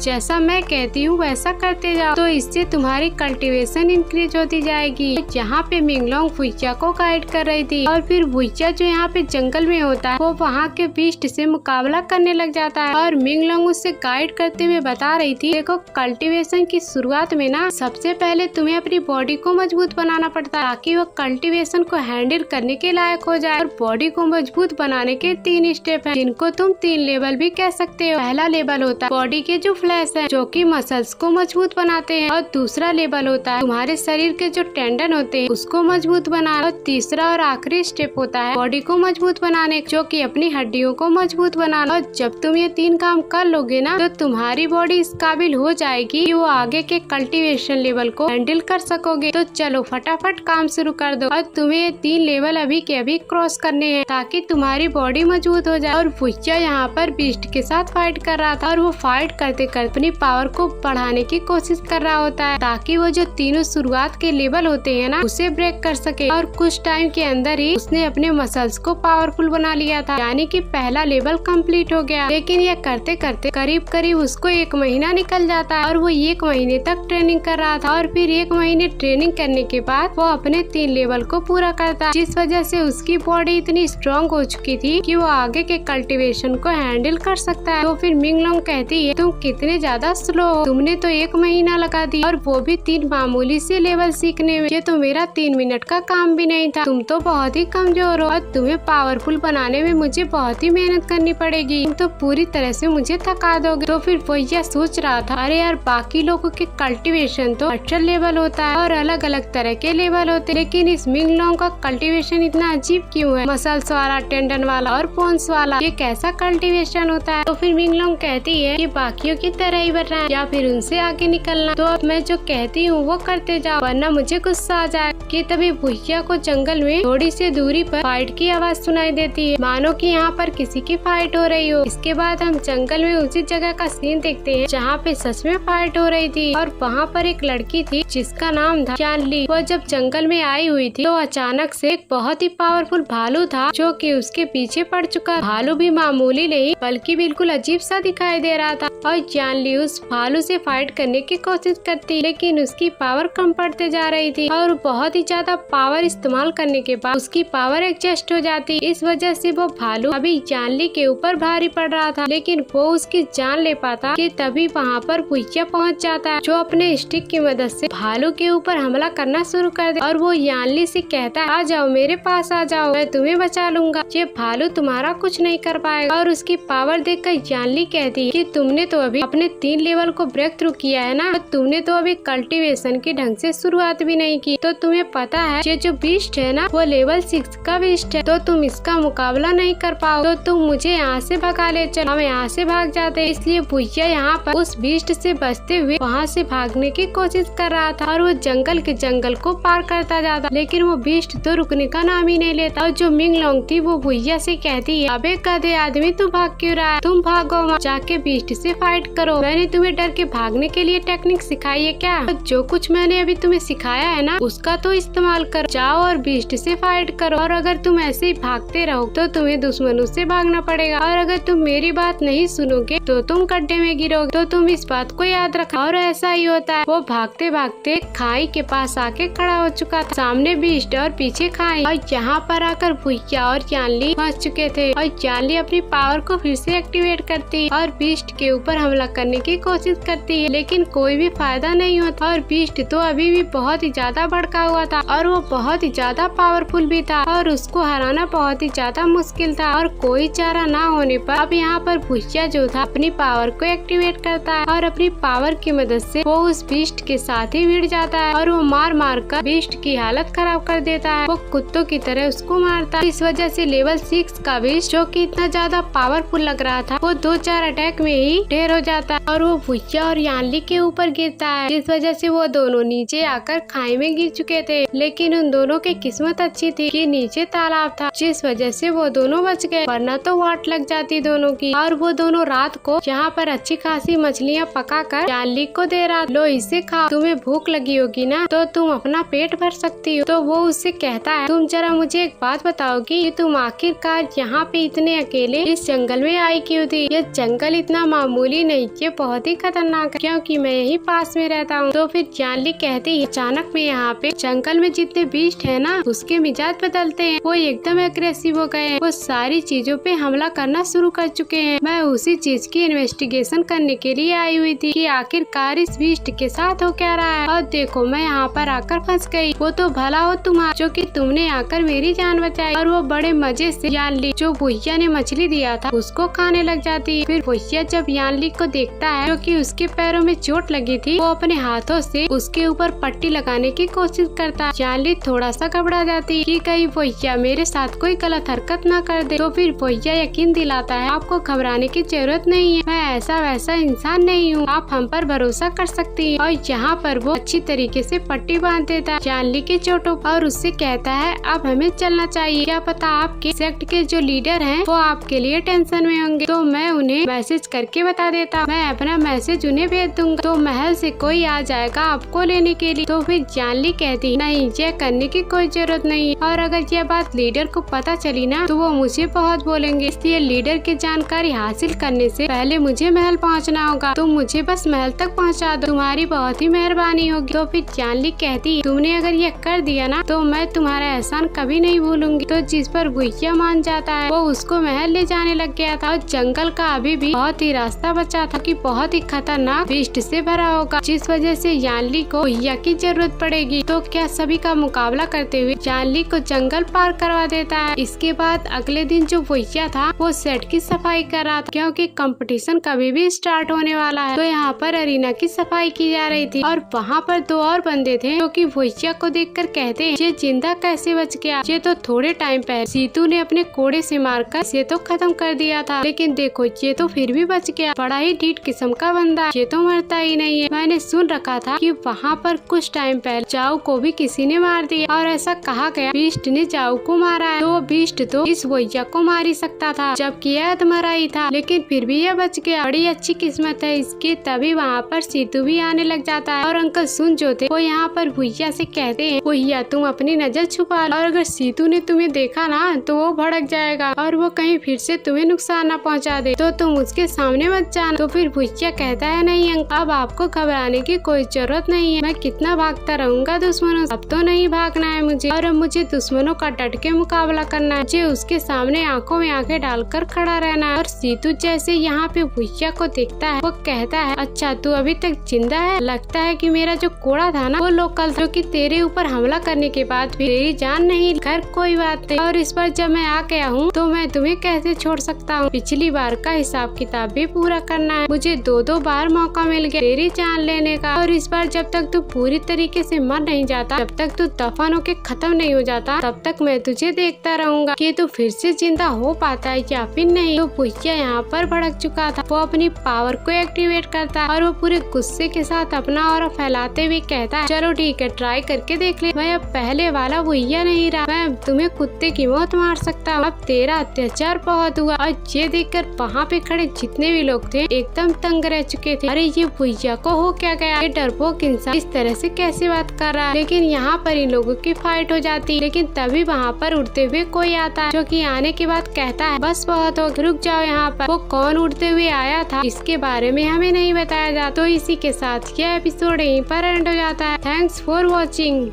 जैसा मैं कहती हूँ वैसा करते जाओ, तो इससे तुम्हारी कल्टीवेशन इंक्रीज होती जाएगी। तो यहाँ पे मिंगलोंग भुइया को गाइड कर रही थी और फिर भुइया जो यहाँ पे जंगल में होता है वो वहाँ के बीस्ट से मुकाबला करने लग जाता है और मिंगलोंग उससे गाइड करते हुए बता रही थी देखो कल्टीवेशन की शुरुआत में ना सबसे पहले तुम्हें अपनी बॉडी को मजबूत बनाना पड़ता है ताकि वो कल्टीवेशन को हैंडल करने के लायक हो जाए। और बॉडी को मजबूत बनाने के 3 स्टेप हैं जिनको तुम 3 लेवल भी कह सकते हो। पहला लेवल होता है बॉडी के जो फ्लैश है जो कि मसल्स को मजबूत बनाते हैं, और दूसरा लेवल होता है तुम्हारे शरीर के जो टेंडन होते हैं उसको मजबूत बनाना, और तीसरा और आखिरी स्टेप होता है बॉडी को मजबूत बनाने जो कि अपनी हड्डियों को मजबूत बनाना। और जब तुम ये 3 काम कर लोगे ना तो तुम्हारी बॉडी इस काबिल हो जाएगी कि वो आगे के कल्टीवेशन लेवल को हैंडल कर सकोगे। तो चलो फटाफट काम शुरू कर दो और तुम्हें ये 3 लेवल अभी के अभी क्रॉस करने हैं ताकि तुम्हारी बॉडी मजबूत हो जाए। और भुइया यहाँ पर बीस्ट के साथ फाइट कर रहा था और वो फाइट करते करते अपनी पावर को बढ़ाने की कोशिश कर रहा होता है ताकि वो जो तीनों शुरुआत के लेवल होते हैं ना उसे ब्रेक कर सके। और कुछ टाइम के अंदर ही उसने अपने मसल्स को पावरफुल बना लिया था, यानी कि पहला लेवल कंप्लीट हो गया। लेकिन ये करते करते करीब करीब उसको 1 महीना निकल जाता है और वो 1 महीने तक ट्रेनिंग कर रहा था और फिर 1 महीने ट्रेनिंग करने के बाद वो अपने 3 लेवल को पूरा करता है, जिस वजह से उसकी बॉडी इतनी स्ट्रॉन्ग हो चुकी थी कि वो आगे के कल्टीवेशन को हैंडल कर सकता है। तो फिर मिंगलोंग कहती है तुम कितने ज्यादा स्लो हो, तुमने तो 1 महीना लगा दी और वो भी 3 मामूली से लेवल सीखने में, ये तो मेरा 3 मिनट का काम भी नहीं था, तुम तो बहुत ही कमजोर हो और तुम्हें पावरफुल बनाने में मुझे बहुत ही मेहनत करनी पड़ेगी, तुम तो पूरी तरह से मुझे थका दोगे। तो फिर भुइया सोच रहा था अरे यार बाकी लोगों के कल्टीवेशन तो 18 लेवल होता है और अलग अलग तरह के लेवल होते, लेकिन इस मिंगलोंग का कल्टीवेशन इतना अजीब क्यों है, मसल्स वाला, टेंडन वाला और बोन्स वाला, ये कैसा कल्टीवेशन होता है। तो फिर मिंगलोंग कहती है कि बाकियों की तरह ही बनना है या फिर उनसे आगे निकलना, तो अब मैं जो कहती हूँ वो करते जाओ वरना मुझे गुस्सा आ जाए। कि तभी भुइया को जंगल में थोड़ी सी दूरी पर फाइट की आवाज सुनाई देती है, मानो कि यहाँ पर किसी की फाइट हो रही हो। इसके बाद हम जंगल में उसी जगह का सीन देखते हैं जहाँ पे सच में फाइट हो रही थी और वहाँ पर एक लड़की थी जिसका नाम था चार्ली। वो जब जंगल में आई हुई थी तो अचानक से एक बहुत ही पावरफुल भालू था जो कि उसके पीछे पड़ चुका। भालू भी मामूली नहीं बल्कि बिल्कुल अजीब सा दिखाई दे रहा था और जानली उस भालू से फाइट करने की कोशिश करती, लेकिन उसकी पावर कम पड़ते जा रही थी और बहुत ही ज्यादा पावर इस्तेमाल करने के बाद उसकी पावर एडजस्ट हो जाती। इस वजह से वो भालू अभी जानली के ऊपर भारी पड़ रहा था, लेकिन वो उसकी जान ले पाता कि तभी वहाँ पर भुइया पहुँच जाता है जो अपने स्टिक की मदद से भालू के ऊपर हमला करना शुरू कर दे। और वो यानली से कहता है आ जाओ मेरे पास आ जाओ, मैं तुम्हें बचा लूंगा, ये भालू तुम्हारा कुछ नहीं कर पाएगा। और उसकी पावर देखकर यानली कहती है कि तुमने तो अभी अपने 3 लेवल को ब्रेक थ्रू किया है ना, तुमने तो अभी कल्टीवेशन की ढंग से शुरुआत भी नहीं की, तो तुम्हें पता है ये जो बीस्ट है ना वो लेवल 6 का बीस्ट है, तो तुम इसका मुकाबला नहीं कर पाओ, तो तुम मुझे यहाँ से भगा ले चलो। हम यहाँ से भाग जाते। इसलिए भुइया यहाँ पर उस बीस्ट से बचते हुए वहाँ से भागने की कोशिश कर रहा था और वो जंगल के जंगल को पार करता जाता, लेकिन वो बीस्ट तो रुकने का नाम ही नहीं लेता। और जो मिंग लॉन्ग थी वो भुइया से कहती है अबे गधे आदमी तू भाग क्यों रहा है, तुम भागो मत, जाके बीस्ट से फाइट करो, मैंने तुम्हें डर के भागने के लिए टेक्निक सिखाई है क्या, तो जो कुछ मैंने अभी तुम्हें सिखाया है ना उसका तो इस्तेमाल करो, जाओ और बीस्ट से फाइट करो। और अगर तुम ऐसे ही भागते रहो तो तुम्हें दुश्मनों से भागना पड़ेगा, और अगर तुम मेरी बात नहीं सुनोगे तो तुम गड्ढे में गिरोगे, तो तुम इस बात को याद रखो। और ऐसा ही होता है। वो भागते भागते खाई के पास आके खड़ा हो चुका था, सामने बीस्ट और पीछे खाई, और यहाँ पर आकर भुइया और यानली फंस चुके थे। और यानली अपनी पावर को फिर से एक्टिवेट करती है और बीस्ट के ऊपर हमला करने की कोशिश करती है, लेकिन कोई भी फायदा नहीं होता। और बीस्ट तो अभी भी बहुत ही ज्यादा भड़का हुआ था और वो बहुत ही ज्यादा पावरफुल भी था और उसको हराना बहुत ही ज्यादा मुश्किल था। और कोई चारा ना होने पर अब यहाँ पर भुइया जो था अपनी पावर को एक्टिवेट करता है और अपनी पावर की मदद से वो उस बीस्ट के साथ ही भिड़ जाता है और वो मार मार कर बीस्ट की हालत खराब कर देता है। वो कुत्तों की तरह उसको मारता है। इस वजह से लेवल 6 का बीस्ट जो कि इतना ज्यादा पावरफुल लग रहा था वो 2-4 अटैक में ही ढेर हो जाता है और वो भुइया और यानली के ऊपर गिरता है, जिस वजह से वो दोनों नीचे आकर खाई में गिर चुके थे। लेकिन उन दोनों की किस्मत अच्छी थी कि नीचे तालाब था, जिस वजह से वो दोनों बच गए, वरना तो वाट लग जाती दोनों की। और वो दोनों रात को यहाँ पर अच्छी खासी मछलियाँ पका कर यानली को दे रहा, लो इसे खाओ, तुम्हें भूख लगी होगी ना तो तुम अपना पेट भर सकती हो। तो वो उससे कहता है तुम जरा मुझे एक बात बताओगी कि तुम आखिरकार यहाँ पे इतने अकेले इस जंगल में आई क्यों थी? ये जंगल इतना मामूली नहीं, ये बहुत ही खतरनाक है, क्योंकि मैं यही पास में रहता हूँ। तो फिर यानली कहती है अचानक में यहाँ पे जंगल में जितने बीस्ट है ना उसके मिजाज बदलते हैं, वो एकदम एग्रेसिव हो गए हैं, वो सारी चीजों पे हमला करना शुरू कर चुके हैं। मैं उसी चीज की इन्वेस्टिगेशन करने के लिए आई हुई थी कि आखिरकार इस बीस्ट के साथ हो क्या रहा है। और देखो मैं यहाँ पर आकर फंस गई, वो तो भला हो तुम्हारा जो कि तुमने आकर मेरी जान बचाई। और वो बड़े मजे से यानली जो भुइया ने मछली दिया था उसको खाने लग जाती है। फिर भुइया जब यानली को देखता है जो कि उसके पैरों में चोट लगी थी, वो अपने हाथों से उसके ऊपर पट्टी लगाने की कोशिश करता है। यानली थोड़ा सा घबरा जाती है कि कहीं भुइया मेरे साथ कोई गलत हरकत न कर दे। तो फिर भुइया यकीन दिलाता है आपको घबराने की जरूरत नहीं है, मैं ऐसा वैसा इंसान नहीं हूँ, आप हम पर भरोसा कर सकती हैं। और यहाँ पर वो अच्छी तरीके से पट्टी बांध देता है यानली के चोटों और उससे कहता है अब हमें चलना चाहिए, क्या पता आपके सेक्ट के जो लीडर हैं वो आपके लिए टेंशन में होंगे, तो मैं उन्हें मैसेज करके बता देता, मैं अपना मैसेज उन्हें भेज दूंगा, तो महल से कोई आ जाएगा आपको लेने के लिए। तो फिर यानली कहती नहीं ये करने की कोई जरूरत नहीं, और अगर यह बात लीडर को पता चली ना तो वो मुझे बहुत बोलेंगे, इसलिए लीडर की जानकारी हासिल करने से पहले मुझे महल पहुंचना होगा, तुम मुझे बस महल तक पहुंचा दो, तुम्हारी बहुत ही मेहरबानी होगी। तो फिर यानली कहती तुमने अगर ये कर दिया ना तो मैं तुम्हारा एहसान कभी नहीं भूलूंगी। तो जिस पर भुइया मान जाता है, वो उसको महल ले जाने लग गया था और जंगल का अभी भी बहुत ही रास्ता बचा था कि बहुत ही खतरनाक बीस्ट से भरा होगा, जिस वजह से यानली को भुइया की जरूरत पड़ेगी। तो क्या सभी का मुकाबला करते हुए यानली को जंगल पार करवा देता है। इसके बाद अगले दिन जो भुइया था वो सेट की सफाई कर रहा था, क्योंकि कंपटीशन कभी भी स्टार्ट होने वाला है। तो यहाँ पर अरीना की सफाई की जा रही थी और वहाँ पर 2 और बंदे थे जो कि भुइया को देखकर कहते हैं ये जिंदा कैसे बच गया, ये तो थोड़े टाइम पहले सीतू ने अपने कोड़े से मारकर इसे तो खत्म कर दिया था, लेकिन देखो ये तो फिर भी बच गया, बड़ा ही ढीठ किस्म का बंदा, ये तो मरता ही नहीं है। मैंने सुन रखा था कि वहाँ पर कुछ टाइम पहले जाऊ को भी किसी ने मार दिया और ऐसा कहा गया बीस्ट ने जाऊ को मारा है, तो बीस्ट तो इस भुइया को मार ही सकता था जबकि यह मरा ही था, लेकिन फिर भी यह बच गया, बड़ी अच्छी किस्मत है इसकी। तभी वहाँ पर सीतू भी आने लग जाता है और अंकल सुन जो थे वो यहाँ पर भुइया से कहते हैं भुइया तुम अपनी नजर छुपा लो, और अगर सीतू ने तुम्हें देखा ना तो वो भड़क जाएगा और वो कहीं फिर से तुम्हें नुकसान न पहुँचा दे, तो तुम उसके सामने मत जाना। तो फिर भुइया कहता है नहीं अंकल अब आपको घबराने की कोई जरूरत नहीं है, मैं कितना भागता रहूंगा दुश्मनों से, अब तो नहीं भागना है मुझे, और अब मुझे दुश्मनों का डट के मुकाबला करना है, मुझे उसके सामने आंखों में आंखें डालकर खड़ा रहना है। और सीतू जैसे यहाँ पे भुइया को देखता है वो कहता है अच्छा तू अभी तक जिंदा है, लगता है कि मेरा जो कोड़ा था ना वो लोकल जो कि तेरे मेरे ऊपर हमला करने के बाद भी तेरी जान नहीं। खैर कोई बात नहीं, और इस बार जब मैं आ गया हूँ तो मैं तुम्हें कैसे छोड़ सकता हूँ। पिछली बार का हिसाब किताब भी पूरा करना है। मुझे दो बार मौका मिल गया तेरी जान लेने का, और इस बार जब तक तू पूरी तरीके से मर नहीं जाता, जब तक तू दफन होके खत्म नहीं हो जाता, तब तक मैं तुझे देखता रहूंगा कि तू फिर से जिंदा हो पाता है या फिर नहीं। तो भुइया यहाँ पर भड़क चुका था। वो अपनी पावर को एक्टिवेट करता है और वो पूरे गुस्से के साथ अपना ऑरा फैलाते हुए कहता है, चलो ठीक है, ट्राई करके देख ले। मैं अब पहले वाला भुइया नहीं रहा, मैं तुम्हें कुत्ते की मौत मार सकता हूँ। अब तेरा अत्याचार बहुत हुआ। और ये देखकर वहाँ पे खड़े जितने भी लोग थे एकदम तंग रह चुके थे। अरे ये भुइया को हो क्या गया, ये डरपोक इंसान इस तरह से कैसे बात कर रहा है। लेकिन यहाँ पर इन लोगों की फाइट हो जाती है। लेकिन तभी वहाँ पर उड़ते हुए कोई आता है, जो कि आने के बाद कहता है, बस बहुत हो, रुक जाओ यहाँ पर। वो कौन उड़ते हुए आया था इसके बारे में हमें नहीं बताया जाता। तो इसी के साथ यह एपिसोड यहीं पर एंड हो जाता है। Thanks for watching.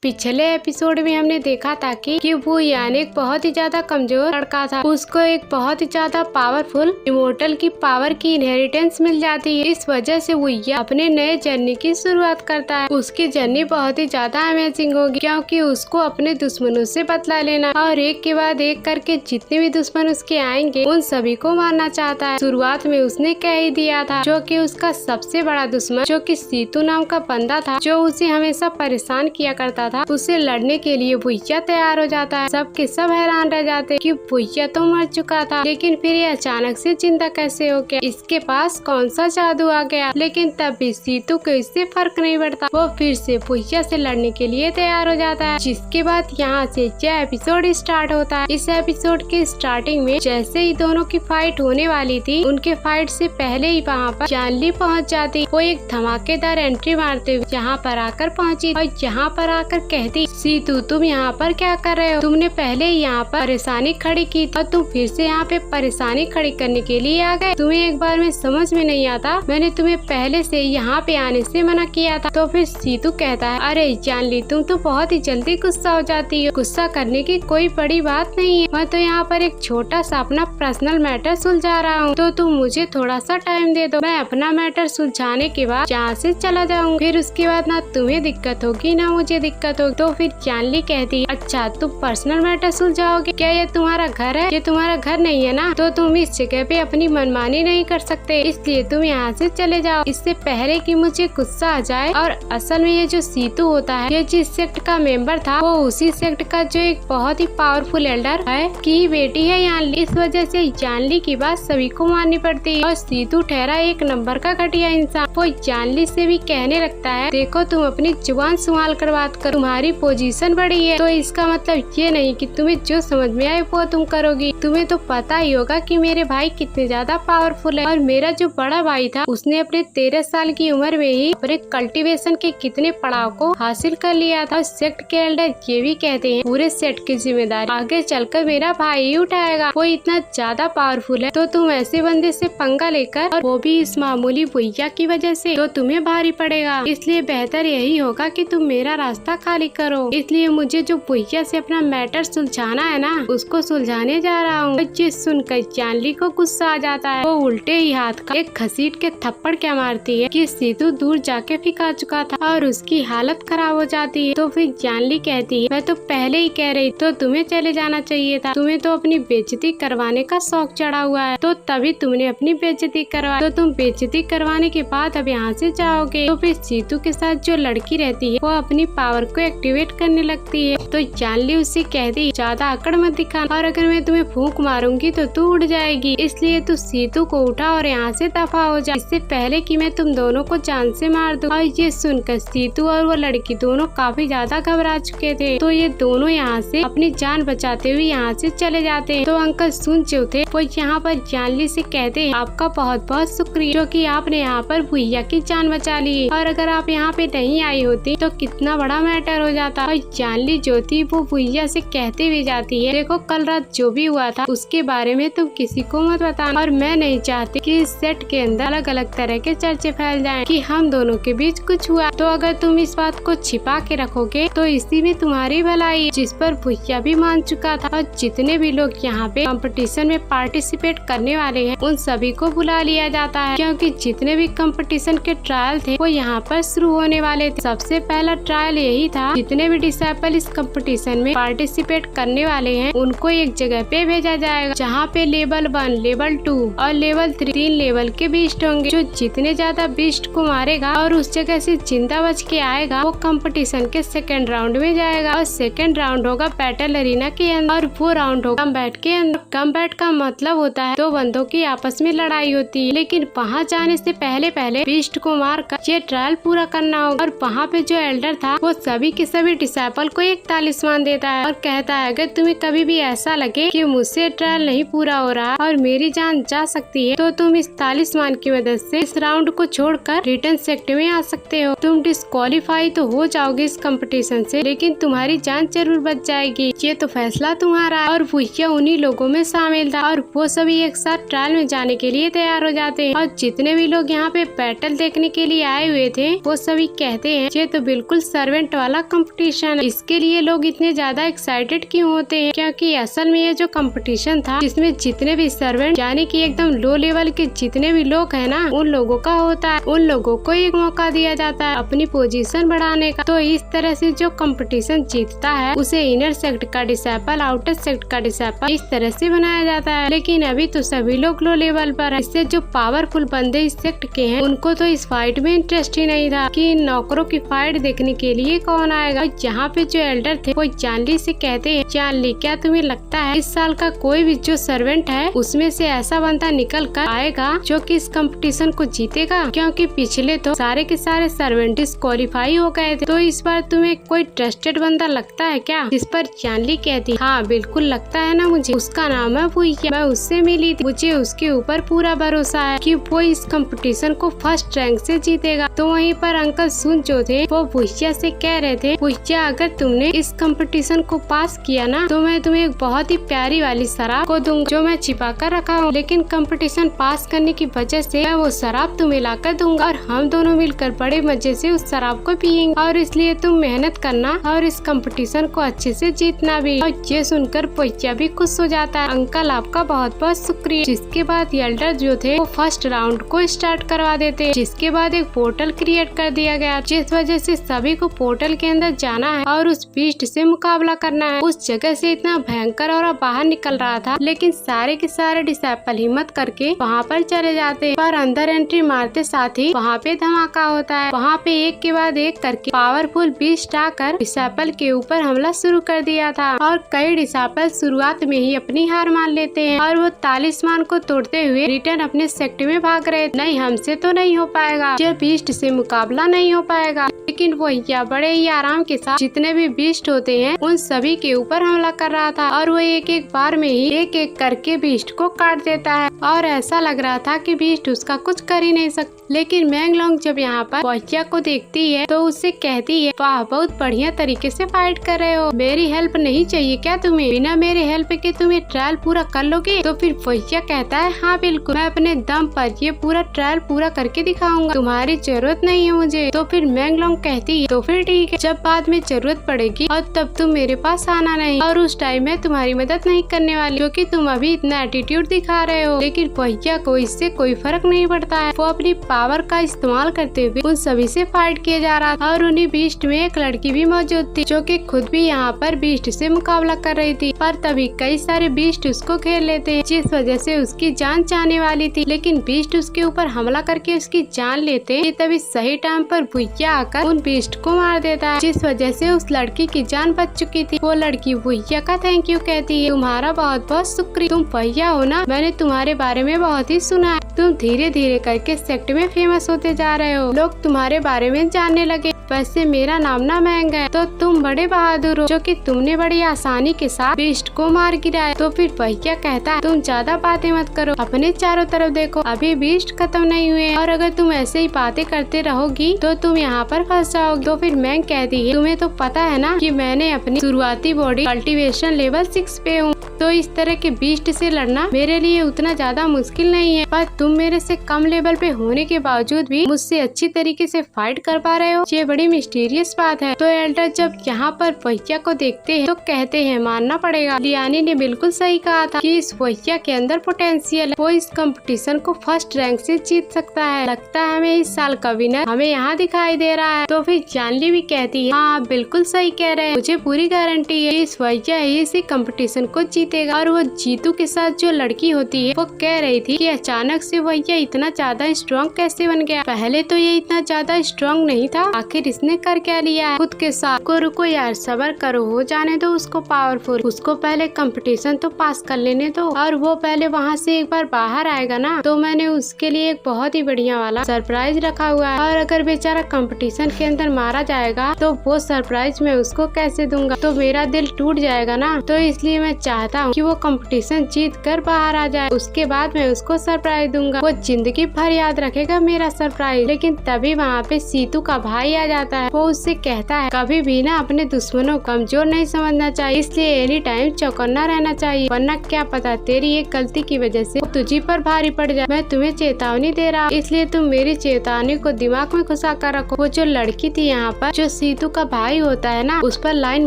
पिछले एपिसोड में हमने देखा था कि वो यानी एक बहुत ही ज्यादा कमजोर लड़का था। उसको एक बहुत ही ज्यादा पावरफुल इमोर्टल की पावर की इनहेरिटेंस मिल जाती है। इस वजह से वो अपने नए जर्नी की शुरुआत करता है। उसकी जर्नी बहुत ही ज्यादा अमेजिंग होगी, क्योंकि उसको अपने दुश्मनों से बदला लेना और एक के बाद एक करके जितने भी दुश्मन उसके आएंगे उन सभी को मारना चाहता है। शुरुआत में उसने कह ही दिया था, जो कि उसका सबसे बड़ा दुश्मन, जो कि सीतू नाम का बंदा था, जो उसे हमेशा परेशान किया करता था, उससे लड़ने के लिए भुइया तैयार हो जाता है। सब के सब हैरान रह जाते कि भुइया तो मर चुका था, लेकिन फिर ये अचानक से जिंदा कैसे हो गया, इसके पास कौन सा जादू आ गया। लेकिन तब भी सीतू को इससे फर्क नहीं पड़ता। वो फिर से भुइया से लड़ने के लिए तैयार हो जाता है। जिसके बाद यहाँ से यह एपिसोड स्टार्ट होता है। इस एपिसोड के स्टार्टिंग में जैसे ही दोनों की फाइट होने वाली थी, उनके फाइट से पहले ही वहाँ पर जानली पहुँच जाती। वो एक धमाकेदार एंट्री मारते हुए यहाँ पर आकर पहुँची और यहाँ पर आकर कहती, सीतू तुम यहाँ पर क्या कर रहे हो? तुमने पहले यहाँ पर परेशानी खड़ी की और तुम फिर से यहाँ पे परेशानी खड़ी करने के लिए आ गए। तुम्हें एक बार में समझ में नहीं आता, मैंने तुम्हें पहले से यहाँ पे आने से मना किया था। तो फिर सीतू कहता है, अरे जानली तुम तो बहुत ही जल्दी गुस्सा हो जाती हो। गुस्सा करने की कोई बड़ी बात नहीं है, मैं तो यहाँ पर एक छोटा सा अपना पर्सनल मैटर सुलझा रहा हूँ, तो तुम मुझे थोड़ा सा टाइम दे दो। मैं अपना मैटर सुलझाने के बाद यहाँ से चला जाऊँ, फिर उसके बाद ना तुम्हें दिक्कत होगी ना मुझे दिक्कत होगी। तो फिर जानली कहती है, अच्छा तुम पर्सनल मैटर सुलझाओगे? क्या ये तुम्हारा घर है? ये तुम्हारा घर नहीं है ना, तो तुम इस जगह पे अपनी मनमानी नहीं कर सकते, इसलिए तुम यहाँ से चले जाओ, इससे पहले कि मुझे गुस्सा आ जाए। और असल में ये जो सीतू होता है, ये जिस सेक्ट का मेंबर था, वो उसी सेक्ट का जो एक बहुत ही पावरफुल एल्डर है की बेटी है जानली। इस वजह से जानली की बात सभी को माननी पड़ती है। और सीतू ठहरा एक नंबर का घटिया इंसान। वो जानली से भी कहने लगता है, देखो तुम अपनी जुबान संभाल कर बात करो, तुम्हारी पोजीशन बड़ी है, तो इसका मतलब ये नहीं कि तुम्हें जो समझ में आए वो तुम करोगी। तुम्हें तो पता ही होगा कि मेरे भाई कितने ज्यादा पावरफुल है, और मेरा जो बड़ा भाई था उसने अपने 13 साल की उम्र में ही अपने कल्टीवेशन के कितने पड़ाव को हासिल कर लिया था। सेक्ट के एल्डर ये भी कहते हैं, पूरे सेट की जिम्मेदारी आगे चलकर मेरा भाई ही उठाएगा, वो इतना ज्यादा पावरफुल है। तो तुम ऐसे बंदे से पंगा लेकर, और वो भी इस मामूली भुइया की वजह से, तो तुम्हें भारी पड़ेगा। इसलिए बेहतर यही होगा कि तुम मेरा रास्ता खाली करो। इसलिए मुझे जो भुइया से अपना मैटर सुलझाना है ना, उसको सुलझाने जा रहा हूँ। ये सुनकर जानली को गुस्सा आ जाता है। वो उल्टे ही हाथ का एक घसीट के थप्पड़ क्या मारती है कि सीतू दूर जाके फिका चुका था और उसकी हालत खराब हो जाती है। तो फिर जानली कहती है, मैं तो पहले ही कह रही, तो तुम्हें चले जाना चाहिए था, तुम्हें तो अपनी बेइज्जती करवाने का शौक चढ़ा हुआ है, तो तभी तुमने अपनी बेइज्जती करवा, तो तुम बेइज्जती करवाने के बाद अब यहाँ से जाओगे। तो फिर सीतू के साथ जो लड़की रहती है वो अपनी पावर को एक्टिवेट करने लगती है। तो जानली उससे कहती, ज्यादा अकड़ मत दिखाना, और अगर मैं तुम्हें फूंक मारूंगी तो तू उड़ जाएगी, इसलिए तू सीतू को उठा और यहाँ से दफा हो जा, इससे पहले कि मैं तुम दोनों को जान से मार दूं। और ये सुनकर सीतू और वो लड़की दोनों काफी ज्यादा घबरा चुके थे। तो ये दोनों यहाँ से अपनी जान बचाते हुए यहाँ से चले जाते हैं। तो अंकल सुन जो थे वो यहाँ पर जानली से कहते हैं, आपका बहुत बहुत शुक्रिया, जो कि आपने यहाँ पर भुइया की जान बचा ली, और अगर आप यहाँ पे नहीं आई होती तो कितना बड़ा मैटर मैटर हो जाता है। और जानली जो थी वो भुइया से कहते हुए जाती है, देखो कल रात जो भी हुआ था उसके बारे में तुम किसी को मत बताना, और मैं नहीं चाहती कि इस सेट के अंदर अलग अलग तरह के चर्चे फैल जाएं कि हम दोनों के बीच कुछ हुआ। तो अगर तुम इस बात को छिपा के रखोगे तो इसी में तुम्हारी भलाई है। जिस पर भुइया भी मान चुका था और जितने भी लोग यहाँ पे कंपटीशन में पार्टिसिपेट करने वाले हैं उन सभी को बुला लिया जाता है, क्योंकि जितने भी कंपटीशन के ट्रायल थे वो यहाँ पर शुरू होने वाले थे। सबसे पहला ट्रायल यही था, जितने भी डिसेबल इस कंपटीशन में पार्टिसिपेट करने वाले हैं उनको एक जगह पे भेजा जाएगा जहाँ पे लेवल 1, लेवल 2 और लेवल 3 3 लेवल के बीस्ट होंगे। जो जितने ज्यादा बीस्ट को मारेगा और उस जगह से जिंदा बच के आएगा वो कंपटीशन के सेकंड राउंड में जाएगा, और सेकंड राउंड होगा बैटल अरीना के अंदर, और वो राउंड होगा कम्बैट के अंदर। कम्बैट का मतलब होता है दो बंदों की आपस में लड़ाई होती है, लेकिन वहाँ जाने से पहले बीस्ट को मार कर ये ट्रायल पूरा करना होगा। और वहाँ पे जो एल्डर था वो सभी के सभी डिसेबल को एक तालिस्मान देता है और कहता है अगर तुम्हें कभी भी ऐसा लगे कि मुझसे ट्रायल नहीं पूरा हो रहा और मेरी जान जा सकती है तो तुम इस तालिस्मान की मदद से इस राउंड को छोड़कर रिटर्न सेक्टर में आ सकते हो। तुम डिस्क्वालीफाई तो हो जाओगे इस कंपटीशन से, लेकिन तुम्हारी जान जरूर बच जाएगी। ये तो फैसला तुम्हारा है। और भुइया उन्हीं लोगों में शामिल था और वो सभी एक साथ ट्रायल में जाने के लिए तैयार हो जाते हैं। और जितने भी लोग यहाँ पे बैटल देखने के लिए आए हुए थे वो सभी कहते हैं ये तो बिल्कुल सर्वेंट वाला कंपटीशन है। इसके लिए लोग इतने ज्यादा एक्साइटेड क्यों होते हैं, क्योंकि असल में ये जो कंपटीशन था जिसमें जितने भी सर्वेंट यानी कि एकदम लो लेवल के जितने भी लोग हैं ना उन लोगों का होता है, उन लोगों को एक मौका दिया जाता है अपनी पोजीशन बढ़ाने का। तो इस तरह से जो कंपटीशन जीतता है उसे इनर सेक्ट का डिसेबल, आउटर सेक्ट का डिसेबल इस तरह से बनाया जाता है। लेकिन अभी तो सभी लोग लो लेवल पर है, इससे जो पावरफुल बंदे इस सेक्ट के हैं उनको तो इस फाइट में इंटरेस्ट ही नहीं था कि नौकरों की फाइट देखने के लिए कौन आएगा। यहाँ पे जो एल्डर थे वो जानली से कहते हैं, जानली क्या तुम्हें लगता है इस साल का कोई भी जो सर्वेंट है उसमें से ऐसा बंदा निकल कर आएगा जो कि इस कंपटीशन को जीतेगा, क्योंकि पिछले तो सारे के सारे सर्वेंट डिस्क्वालीफाई हो गए थे। तो इस बार तुम्हें कोई ट्रस्टेड बंदा लगता है क्या? जिस पर जानली कहती हाँ बिल्कुल लगता है ना मुझे, उसका नाम है भुइया, मैं उससे मिली थी, मुझे उसके ऊपर पूरा भरोसा है कि वो इस कंपटीशन को फर्स्ट रैंक से जीतेगा। तो वहीं पर अंकल सुन जो थे वो भुइया से कह रहे थे, भुइया अगर तुमने इस कंपटीशन को पास किया ना तो मैं तुम्हें एक बहुत ही प्यारी वाली शराब को दूंगा जो मैं छिपा कर रखा हूँ, लेकिन कंपटीशन पास करने की वजह से मैं वो शराब तुम्हें ला कर दूंगा और हम दोनों मिलकर बड़े मजे से उस शराब को पियेंगे, और इसलिए तुम मेहनत करना और इस कंपटीशन को अच्छे से जीतना भी। और ये सुनकर भुइया भी खुश हो जाता है, अंकल आपका बहुत बहुत शुक्रिया। जिसके बाद एल्डर जो थे वो फर्स्ट राउंड को स्टार्ट करवा देते हैं, जिसके बाद एक पोर्टल क्रिएट कर दिया गया जिस वजह से सभी को पोर्टल के अंदर जाना है और उस बीस्ट से मुकाबला करना है। उस जगह से इतना भयंकर और बाहर निकल रहा था, लेकिन सारे के सारे डिसेबल हिम्मत करके वहाँ पर चले जाते हैं। पर अंदर एंट्री मारते साथ ही वहाँ पे धमाका होता है। वहाँ पे एक के बाद एक करके पावरफुल बीस्ट आकर डिसेबल के ऊपर हमला शुरू कर दिया था और कई डिसेबल शुरुआत में ही अपनी हार मान लेते हैं और वो तालिस्मान को तोड़ते हुए रिटर्न अपने सेक्टर में भाग रहे। नहीं हमसे तो नहीं हो पाएगा, ये बीस्ट से मुकाबला नहीं हो पाएगा। लेकिन भुइया बड़े ही आराम के साथ जितने भी बीस्ट होते हैं उन सभी के ऊपर हमला कर रहा था और वो एक एक बार में ही एक एक करके बीस्ट को काट देता है और ऐसा लग रहा था कि बीस्ट उसका कुछ कर ही नहीं सकता। लेकिन मैंगलोंग जब यहाँ पर भुइया को देखती है तो उससे कहती है, वाह बहुत बढ़िया तरीके से फाइट कर रहे हो, मेरी हेल्प नहीं चाहिए क्या तुम्हें? बिना मेरे हेल्प के तुम्हें ट्रायल पूरा कर लोगे? तो फिर भुइया कहता है, हाँ बिल्कुल, मैं अपने दम पर ये पूरा ट्रायल पूरा करके दिखाऊंगा, तुम्हारी जरूरत नहीं है मुझे। तो फिर मैंगलोंग कहती है, तो फिर ठीक है, जब बाद में जरूरत पड़ेगी और तब तुम मेरे पास आना नहीं, और उस टाइम में तुम्हारी मदद नहीं करने वाली क्योंकि तुम अभी इतना एटीट्यूड दिखा रहे हो। लेकिन भुइया को इससे कोई फर्क नहीं पड़ता है, वो अपनी पावर का इस्तेमाल करते हुए उन सभी से फाइट किया जा रहा था और उन्हीं बीस्ट में एक लड़की भी मौजूद थी जो कि खुद भी यहाँ पर बीस्ट से मुकाबला कर रही थी। पर तभी कई सारे बीस्ट उसको घेर लेते हैं जिस वजह से उसकी जान जाने वाली थी, लेकिन बीस्ट उसके ऊपर हमला करके उसकी जान लेते हैं। तभी सही टाइम पर भुइया आकर उन बीस्ट को मार देता है जिस वजह से उस लड़की की जान बच चुकी थी। वो लड़की भुइया का थैंक यू कहती है, तुम्हारा बहुत बहुत शुक्रिया, तुम भुइया हो ना, मैंने तुम्हारे बारे में बहुत ही सुना है, तुम धीरे धीरे करके सेक्टर में फेमस होते जा रहे हो, लोग तुम्हारे बारे में जानने लगे। वैसे मेरा नाम ना महंग है, तो तुम बड़े बहादुर हो जो कि तुमने बड़ी आसानी के साथ बीस्ट को मार गिराया। तो फिर भैया कहता है तुम ज्यादा बातें मत करो, अपने चारों तरफ देखो, अभी बीस्ट खत्म नहीं हुए और अगर तुम ऐसे ही बातें करते रहोगी तो तुम यहाँ पर फंस जाओगी। तो फिर मैंग कहती है तुम्हें तो पता है ना कि मैंने अपनी शुरुआती बॉडी कल्टीवेशन लेवल 6 पे हूँ, तो इस तरह के बीस्ट से लड़ना मेरे लिए उतना ज्यादा मुश्किल नहीं है, पर तुम मेरे से कम लेवल पे होने के बावजूद भी मुझसे अच्छी तरीके से फाइट कर पा रहे हो, ये बड़ी मिस्टीरियस बात है। तो एल्डर जब यहाँ पर भैया को देखते हैं तो कहते हैं मानना पड़ेगा, लियानी ने बिल्कुल सही कहा था कि इस भैया के अंदर पोटेंशियल है, वो इस कंपटीशन को फर्स्ट रैंक से जीत सकता है। लगता है हमें इस साल का विनर हमें यहाँ दिखाई दे रहा है। तो फिर जानली भी कहती है हाँ आप बिल्कुल सही कह रहे हैं, मुझे पूरी गारंटी है इस भैया ही इसी कंपटीशन को जीतेगा। और वो जीतू के साथ जो लड़की होती है वो कह रही थी कि अचानक से भैया इतना ज्यादा स्ट्रॉन्ग कैसे बन गया, पहले तो ये इतना ज्यादा स्ट्रॉन्ग नहीं था, आखिर इसने कर क्या लिया है खुद के साथ। को रुको यार, सबर करो, हो जाने दो उसको पावरफुल, उसको पहले कंपटीशन तो पास कर लेने दो और वो पहले वहाँ से एक बार बाहर आएगा ना तो मैंने उसके लिए एक बहुत ही बढ़िया वाला सरप्राइज रखा हुआ है, और अगर बेचारा कंपटीशन के अंदर मारा जाएगा तो वो सरप्राइज मैं उसको कैसे दूंगा, तो मेरा दिल टूट जाएगा ना। तो इसलिए मैं चाहता हूँ कि वो कंपटीशन जीत कर बाहर आ जाए, उसके बाद मैं उसको सरप्राइज दूंगा, वो जिंदगी भर याद रखेगा मेरा सरप्राइज। लेकिन तभी वहाँ पे सीतू का भाई आ जाता है, वो उससे कहता है कभी भी ना अपने दुश्मनों को कमजोर नहीं समझना चाहिए, इसलिए एनी टाइम चौकन्ना रहना चाहिए, वरना क्या पता तेरी एक गलती की वजह से तुझी पर भारी पड़ जाए। मैं तुम्हें चेतावनी दे रहा हूँ, इसलिए तुम मेरी चेतावनी को दिमाग में घुसा कर रखो। वो जो लड़की थी यहाँ पर जो सीतू का भाई होता है ना, उस पर लाइन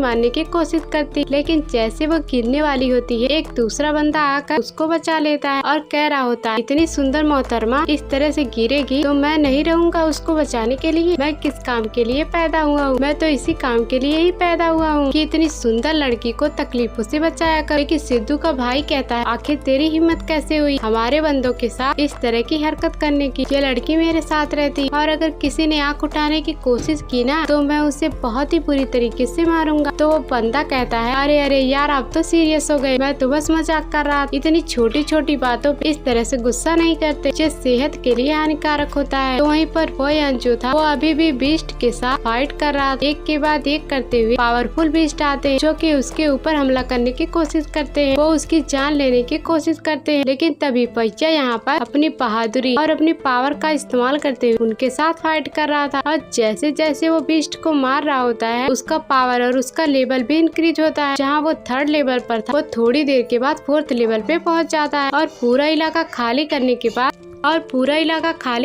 मारने की कोशिश करती, लेकिन जैसे वो गिरने वाली होती है एक दूसरा बंदा आकर उसको बचा लेता है और कह रहा होता है इतनी सुंदर मोहतरमा इस तरह से गिरेगी तो मैं नहीं रहूंगा उसको बचाने के लिए, मैं किस काम के लिए पैदा हुआ हूँ, मैं तो इसी काम के लिए ही पैदा हुआ हूँ कि इतनी सुंदर लड़की को तकलीफों से बचाया कर। लेकिन सिद्धू का भाई कहता है आखिर तेरी हिम्मत कैसे हुई हमारे बंदों के साथ इस तरह की हरकत करने की, ये लड़की मेरे साथ रहती और अगर किसी ने आँख उठाने की कोशिश की ना तो मैं उसे बहुत ही बुरी तरीके से मारूंगा। तो वो बंदा कहता है अरे अरे यार आप तो सीरियस हो गए, मैं तो बस मजाक कर रहा था, इतनी छोटी छोटी बातों पे इस तरह से गुस्सा नहीं करते, जो सेहत के लिए हानिकारक होता है। तो वहीं पर वो अंजू था, वो अभी भी बीस्ट के साथ फाइट कर रहा था। एक के बाद एक करते हुए पावरफुल बीस्ट आते हैं जो कि उसके ऊपर हमला करने की कोशिश करते हैं, वो उसकी जान लेने की कोशिश करते हैं। लेकिन तभी भैया यहाँ पर अपनी बहादुरी और अपनी पावर का इस्तेमाल करते हुए उनके साथ फाइट कर रहा था, और जैसे जैसे वो बीस्ट को मार रहा होता है उसका पावर और उसका लेवल भी इंक्रीज होता है। जहाँ वो 3rd लेवल पर था वो थोड़ी देर के बाद 4th लेवल पे पहुँच जाता है, और पूरा इलाका खाली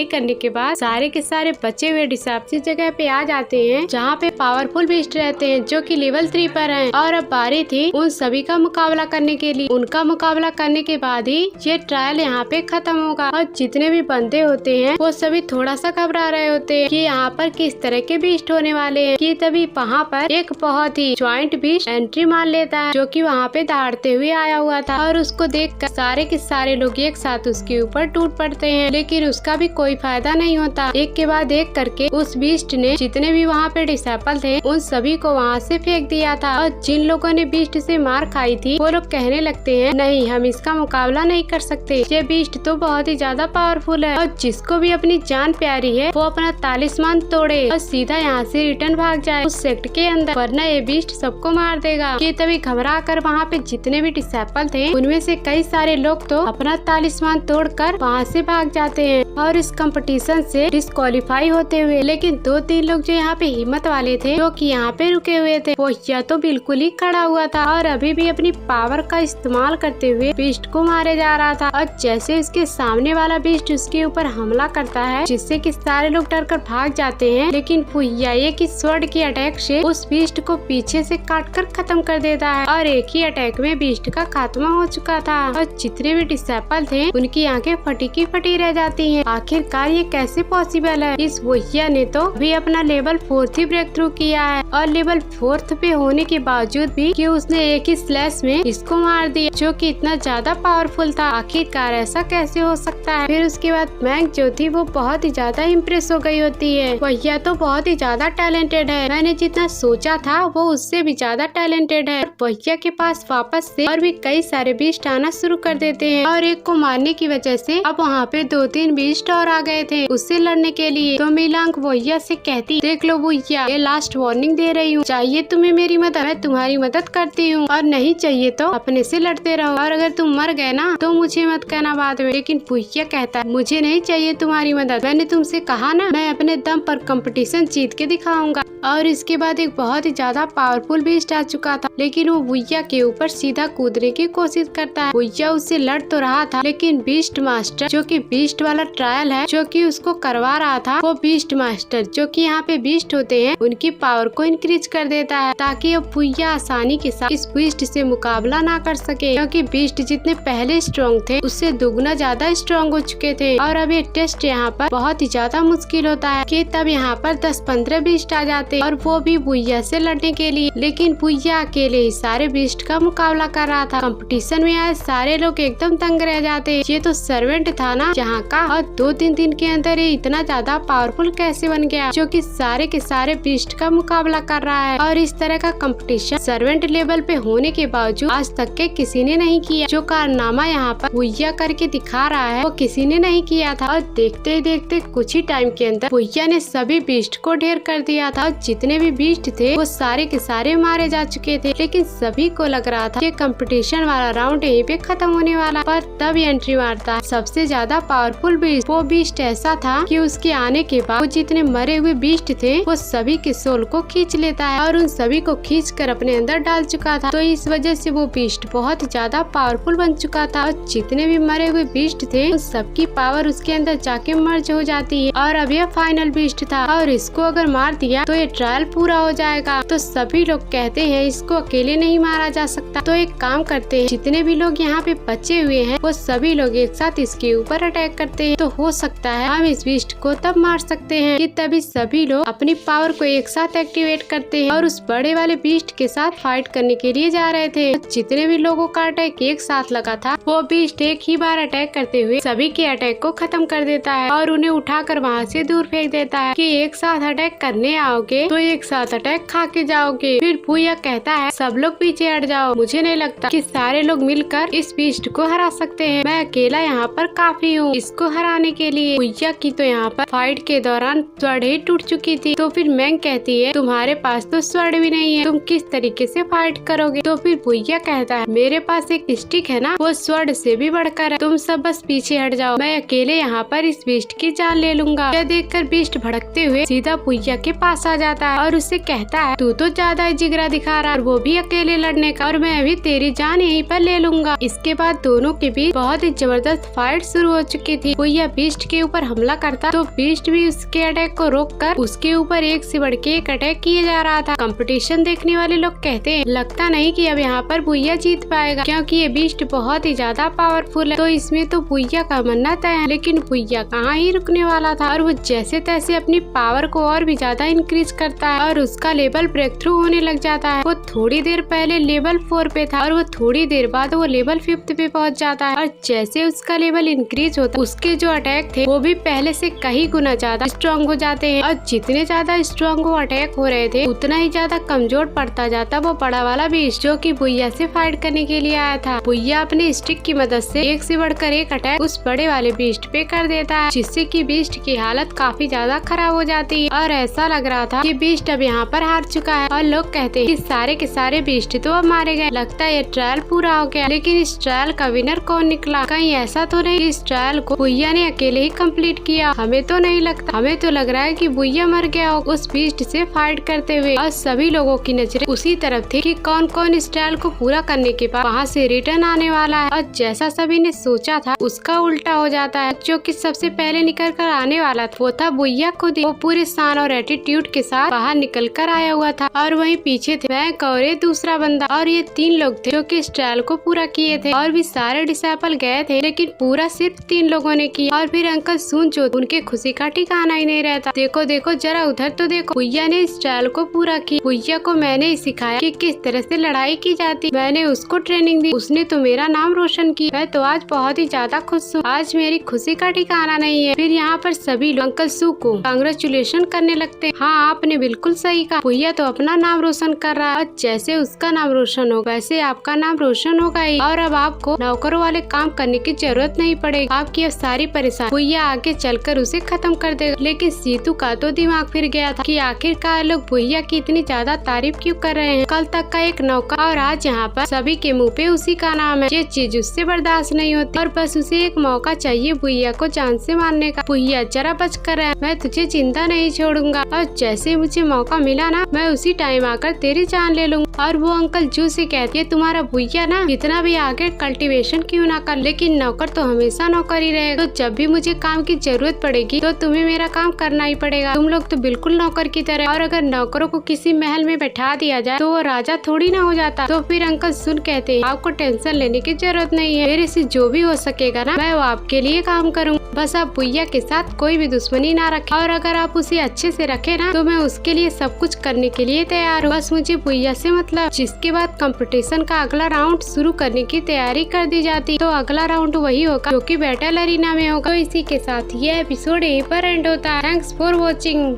करने के बाद सारे के सारे बचे हुए डिसेप्टिव जगह पे आ जाते हैं जहाँ पे पावरफुल बीस्ट रहते हैं जो कि लेवल 3 पर हैं। और अब बारी थी उन सभी का मुकाबला करने के लिए। उनका मुकाबला करने के बाद ही ये ट्रायल यहाँ पे खत्म होगा, और जितने भी बंदे होते हैं वो सभी थोड़ा सा घबरा रहे होते हैं कि यहाँ पर किस तरह के बीस्ट होने वाले हैं। कि तभी वहाँ पर एक बहुत ही ज्वाइंट बीस्ट एंट्री मार लेता है जो कि वहाँ पे दहाड़ते हुए आया हुआ था, और उसको देखकर सारे के सारे लोग एक साथ उसके ऊपर टूट पड़ते हैं। लेकिन उसका भी कोई फायदा नहीं होता, एक के बाद एक करके उस बीस्ट ने जितने भी वहाँ पे डिसेबल थे उन सभी को वहाँ से फेंक दिया था। और जिन लोगों ने बीस्ट से मार खाई थी वो लोग कहने लगते हैं नहीं हम इसका मुकाबला नहीं कर सकते, ये बीस्ट तो बहुत ही ज्यादा पावरफुल है, और जिसको भी अपनी जान प्यारी है वो अपना तालिस्मान तोड़े और सीधा यहाँ से रिटर्न भाग जाए उस सेक्ट के अंदर, वरना ये बीस्ट सबको मार देगा। कि तभी घबरा कर वहाँ पे जितने भी डिसेबल थे उनमें से कई सारे लोग तो अपना तालिस्मान तोड़कर वहाँ से भाग जाते हैं और इस कंपटीशन से डिस्क्वालीफाई होते हुए। लेकिन 2-3 लोग जो यहाँ पे हिम्मत वाले थे जो कि यहाँ पे रुके हुए थे, वो या तो बिल्कुल ही खड़ा हुआ था और अभी भी अपनी पावर का इस्तेमाल करते हुए बीस्ट को मारे जा रहा था। और जैसे उसके सामने वाला बीस्ट उसके ऊपर हमला करता है जिससे कि सारे लोग डर कर भाग जाते हैं, लेकिन फुहियाये की स्वॉर्ड की अटैक से उस बीस्ट को पीछे से काट कर खत्म कर देता है, और एक ही अटैक में बीस्ट का खात्मा हो चुका था। और जितने भी डिसेबल थे उनकी आंखें फटी की फटी रह जाती हैं। आखिरकार ये कैसे पॉसिबल है, इस वहिया ने तो भी अपना लेवल 4th ही ब्रेक थ्रू किया है, और लेवल 4th पे होने के बावजूद भी कि उसने एक ही स्लैश में इसको मार दिया जो कि इतना ज्यादा पावरफुल था। आखिरकार ऐसा कैसे हो सकता है। फिर उसके बाद मैंग जो थी वो बहुत ही ज्यादा इम्प्रेस हो गई होती है, वहिया तो बहुत ही ज्यादा टैलेंटेड है, मैंने जितना सोचा था वो उससे भी ज्यादा टैलेंटेड है। वहिया के पास वापस से और भी कई सारे बीस्ट आना शुरू कर देते हैं, और एक को मारने की वजह से अब वहाँ पे 2-3 बीस्ट बीस्ट और आ गए थे उससे लड़ने के लिए। तो मिंगलोंग भुइया से कहती, देख लो भुइया, ये लास्ट वार्निंग दे रही हूँ, चाहिए तुम्हें मेरी मदद, मैं तुम्हारी मदद करती हूँ, और नहीं चाहिए तो अपने से लड़ते रहो, और अगर तुम मर गए ना तो मुझे मत कहना बाद में। लेकिन भुइया कहता है, मुझे नहीं चाहिए तुम्हारी मदद, मैंने तुमसे कहा ना मैं अपने दम पर कंपटीशन जीत के दिखाऊंगा। और इसके बाद एक बहुत ही ज्यादा पावरफुल बीस्ट आ चुका था, लेकिन वो भुइया के ऊपर सीधा कूदने की कोशिश करता है। भुइया उससे लड़ तो रहा था, लेकिन बीस्ट मास्टर जो कि बीस्ट वाला ट्रायल है जो कि उसको करवा रहा था, वो बीस्ट मास्टर जो कि यहाँ पे बीस्ट होते हैं उनकी पावर को इंक्रीज कर देता है, ताकि अब भुइया आसानी के साथ इस बीस्ट से मुकाबला ना कर सके, क्योंकि बीस्ट जितने पहले स्ट्रॉन्ग थे उससे दुगना ज्यादा स्ट्रॉन्ग हो चुके थे। और अब ये टेस्ट यहाँ पर बहुत ही ज्यादा मुश्किल होता है कि तब यहाँ पर 10-15 बीस्ट आ जाते और वो भी भुइया से लड़ने के लिए। लेकिन भुइया अकेले ही सारे बीस्ट का मुकाबला कर रहा था। कंपटीशन में आए सारे लोग एकदम तंग रह जाते, ये तो सर्वेंट था ना जहाँ का, और 2-3 दिन के अंदर ये इतना ज्यादा पावरफुल कैसे बन गया जो कि सारे के सारे बीस्ट का मुकाबला कर रहा है। और इस तरह का कंपटीशन सर्वेंट लेवल पे होने के बावजूद आज तक के किसी ने नहीं किया। जो कारनामा यहाँ पर भुइया करके दिखा रहा है वो किसी ने नहीं किया था। और देखते ही देखते कुछ ही टाइम के अंदर भुइया ने सभी बीस्ट को ढेर कर दिया था। और जितने भी बीस्ट थे वो सारे के सारे मारे जा चुके थे। लेकिन सभी को लग रहा था कि कंपटीशन वाला राउंड यहीं पे खत्म होने वाला, पर तब एंट्री मारता सबसे ज्यादा पावरफुल बीस्ट। वो बीस्ट ऐसा था कि उसके आने के बाद जितने मरे हुए बीस्ट थे वो सभी के सोल को खींच लेता है और उन सभी को खींच कर अपने अंदर डाल चुका था। तो इस वजह से वो बीस्ट बहुत ज्यादा पावरफुल बन चुका था और जितने भी मरे हुए बीस्ट थे उन सबकी पावर उसके अंदर जाके मर्ज हो जाती है। और अब यह फाइनल बीस्ट था और इसको अगर मार दिया तो ये ट्रायल पूरा हो जाएगा। तो सभी लोग कहते हैं इसको अकेले नहीं मारा जा सकता, तो एक काम करते हैं, जितने भी लोग यहाँ पे बचे हुए हैं वो सभी लोग एक साथ इसके ऊपर अटैक करते हैं, तो हो सकता है हम इस बीस्ट को तब मार सकते हैं कि तभी सभी लोग अपनी पावर को एक साथ एक्टिवेट करते हैं और उस बड़े वाले बीस्ट के साथ फाइट करने के लिए जा रहे थे। तो जितने भी लोगों का अटैक एक साथ लगा था वो बीस्ट एक ही बार अटैक करते हुए सभी के अटैक को खत्म कर देता है और उन्हें उठाकर वहाँ से दूर फेंक देता है कि एक साथ अटैक करने आओगे तो एक साथ अटैक खा के जाओगे। फिर भुइया कहता है सब लोग पीछे हट जाओ, मुझे नहीं लगता कि सारे लोग मिलकर इस बीस्ट को हरा सकते हैं, मैं अकेला यहाँ पर काफी हूँ इसको हराने के लिए। भुइया की तो यहाँ पर फाइट के दौरान स्वर्ण ही टूट चुकी थी। तो फिर मैंग कहती है तुम्हारे पास तो स्वर्ण भी नहीं है, तुम किस तरीके से फाइट करोगे। तो फिर भुइया कहता है मेरे पास एक स्टिक है ना, वो स्वर्ण से भी बढ़कर है, तुम सब बस पीछे हट जाओ, मैं अकेले यहाँ पर इस बीस्ट की जान ले लूंगा। यह देखकर बीस्ट भड़कते हुए सीधा भुइया के पास आ जाता है और उससे कहता है तू तो ज्यादा ही जिगरा दिखा रहा है, वो भी अकेले लड़ने का, और मैं अभी तेरी जान यहीं पर ले लूंगा। इसके बाद दोनों के बीच बहुत ही जबरदस्त फाइट शुरू हो चुकी थी। भुइया बीस्ट के ऊपर हमला करता तो बीस्ट भी उसके अटैक को रोककर उसके ऊपर एक से बढ़ के एक अटैक किए जा रहा था। कंपटीशन देखने वाले लोग कहते हैं लगता नहीं कि अब यहाँ पर भुइया जीत पाएगा, क्योंकि ये बीस्ट बहुत ही ज्यादा पावरफुल है, तो इसमें तो भुइया का मरना तय है। लेकिन भुइया कहाँ ही रुकने वाला था और वो जैसे तैसे अपनी पावर को और भी ज्यादा इंक्रीज करता है और उसका लेवल ब्रेक थ्रू होने लग जाता है। वो थोड़ी देर पहले लेवल 4 पे था और वो थोड़ी देर बाद वो लेवल 5 पे पहुंच जाता है और जैसे उसका लेवल इंक्रीज होता है उसके जो अटैक थे वो भी पहले से कई गुना ज्यादा स्ट्रॉन्ग हो जाते हैं और जितने ज्यादा स्ट्रॉन्ग वो अटैक हो रहे थे उतना ही ज्यादा कमजोर पड़ता जाता वो बड़ा वाला बीस्ट जो कि भुइया से फाइट करने के लिए आया था। भुइया अपने स्टिक की मदद से एक से बढ़कर एक अटैक उस बड़े वाले बीस्ट पे कर देता है, जिससे कि बीस्ट की हालत काफी ज्यादा खराब हो जाती है और ऐसा लग रहा था कि बीस्ट अब यहाँ पर हार चुका है। और लोग कहते हैं कि सारे के सारे बीस्ट तो अब मारे गए, लगता है ये ट्रायल पूरा हो गया। लेकिन इस ट्रायल का विनर कौन निकला? कहीं ऐसा तो नहीं इस ट्रायल को भुइया ने अकेले ही कंप्लीट किया? हमें तो नहीं लगता, हमें तो लग रहा है कि भुइया मर गया हो उस बीस्ट से फाइट करते हुए। और सभी लोगों की नजरें उसी तरफ थी कि कौन कौन इस ट्रायल को पूरा करने के बाद वहाँ से रिटर्न आने वाला है। और जैसा सभी ने सोचा था उसका उल्टा हो जाता है। जो कि सबसे पहले निकल कर आने वाला था वो था भुइया खुद ही। वो पूरे शान और एटीट्यूड के साथ बाहर निकल कर आया हुआ था और वहीं पीछे थे मैंग और ये दूसरा बंदा, और ये 3 लोग थे जो कि इस ट्रायल को पूरा किए थे। और भी सारे डिसाइपल गए थे लेकिन पूरा सिर्फ 3 लोगों ने किया। और फिर अंकल सून जो उनके खुशी का ठिकाना ही नहीं रहता। देखो देखो जरा उधर तो देखो, भुइया ने इस ट्रायल को पूरा किया। भुइया को मैंने ही सिखाया कि किस तरह से लड़ाई की जाती, मैंने उसको ट्रेनिंग दी, उसने तो मेरा नाम रोशन किया। मैं तो आज बहुत ही ज्यादा खुश हूँ, आज मेरी खुशी का ठिकाना नहीं है। फिर यहाँ पर सभी लोग अंकल सू को कांग्रेचुलेशन करने लगते हैं। हाँ, आपने आपने बिल्कुल सही कहा, भुइया तो अपना नाम रोशन कर रहा है, जैसे उसका नाम रोशन होगा वैसे आपका नाम रोशन होगा ही। और अब आपको नौकरों वाले काम करने की जरूरत नहीं पड़ेगी, आपकी अब सारी परेशानी भुइया आगे चलकर उसे खत्म कर देगा। लेकिन सीतू का तो दिमाग फिर गया था कि आखिरकार लोग भुइया की इतनी ज्यादा तारीफ क्यों कर रहे हैं। कल तक का एक नौकर और आज यहाँ पर सभी के मुँह पे उसी का नाम है। ये चीज उससे बर्दाश्त नहीं होती और बस उसे एक मौका चाहिए भुइया को जान से मारने का। भुइया जरा बच कर रहे, मैं तुझे जिंदा नहीं छोड़ूंगा और जैसे मुझे मौका मिला ना मैं उसी टाइम आकर तेरी जान ले लूंगा। और वो अंकल जू से कहती है तुम्हारा भुइया ना इतना भी आगे कल्टीवेशन क्यों ना कर, लेकिन नौकर तो हमेशा नौकर ही रहेगा, तो जब भी मुझे काम की जरूरत पड़ेगी तो तुम्हें मेरा काम करना ही पड़ेगा। तुम लोग तो बिल्कुल नौकर की तरह, और अगर नौकरों को किसी महल में बैठा दिया जाए तो वो राजा थोड़ी ना हो जाता। तो फिर अंकल सुन कहते हैं आपको टेंशन लेने की जरूरत नहीं है, मेरे से जो भी हो सकेगा ना मैं वो आपके लिए काम करूँगा। बस आप भुइया के साथ कोई भी दुश्मनी ना रखें और अगर आप उसे अच्छे से रखे ना तो मैं उसके लिए सब कुछ करने के लिए तैयार हूँ। बस मुझे भुइया से मतलब। जिसके बाद कंपटीशन का अगला राउंड शुरू करने की तैयारी कर दी जाती। तो अगला राउंड वही होगा जो कि बैटल अरीना में होगा। तो इसी के साथ ये एपिसोड यहीं पर एंड होता है। Thanks for watching.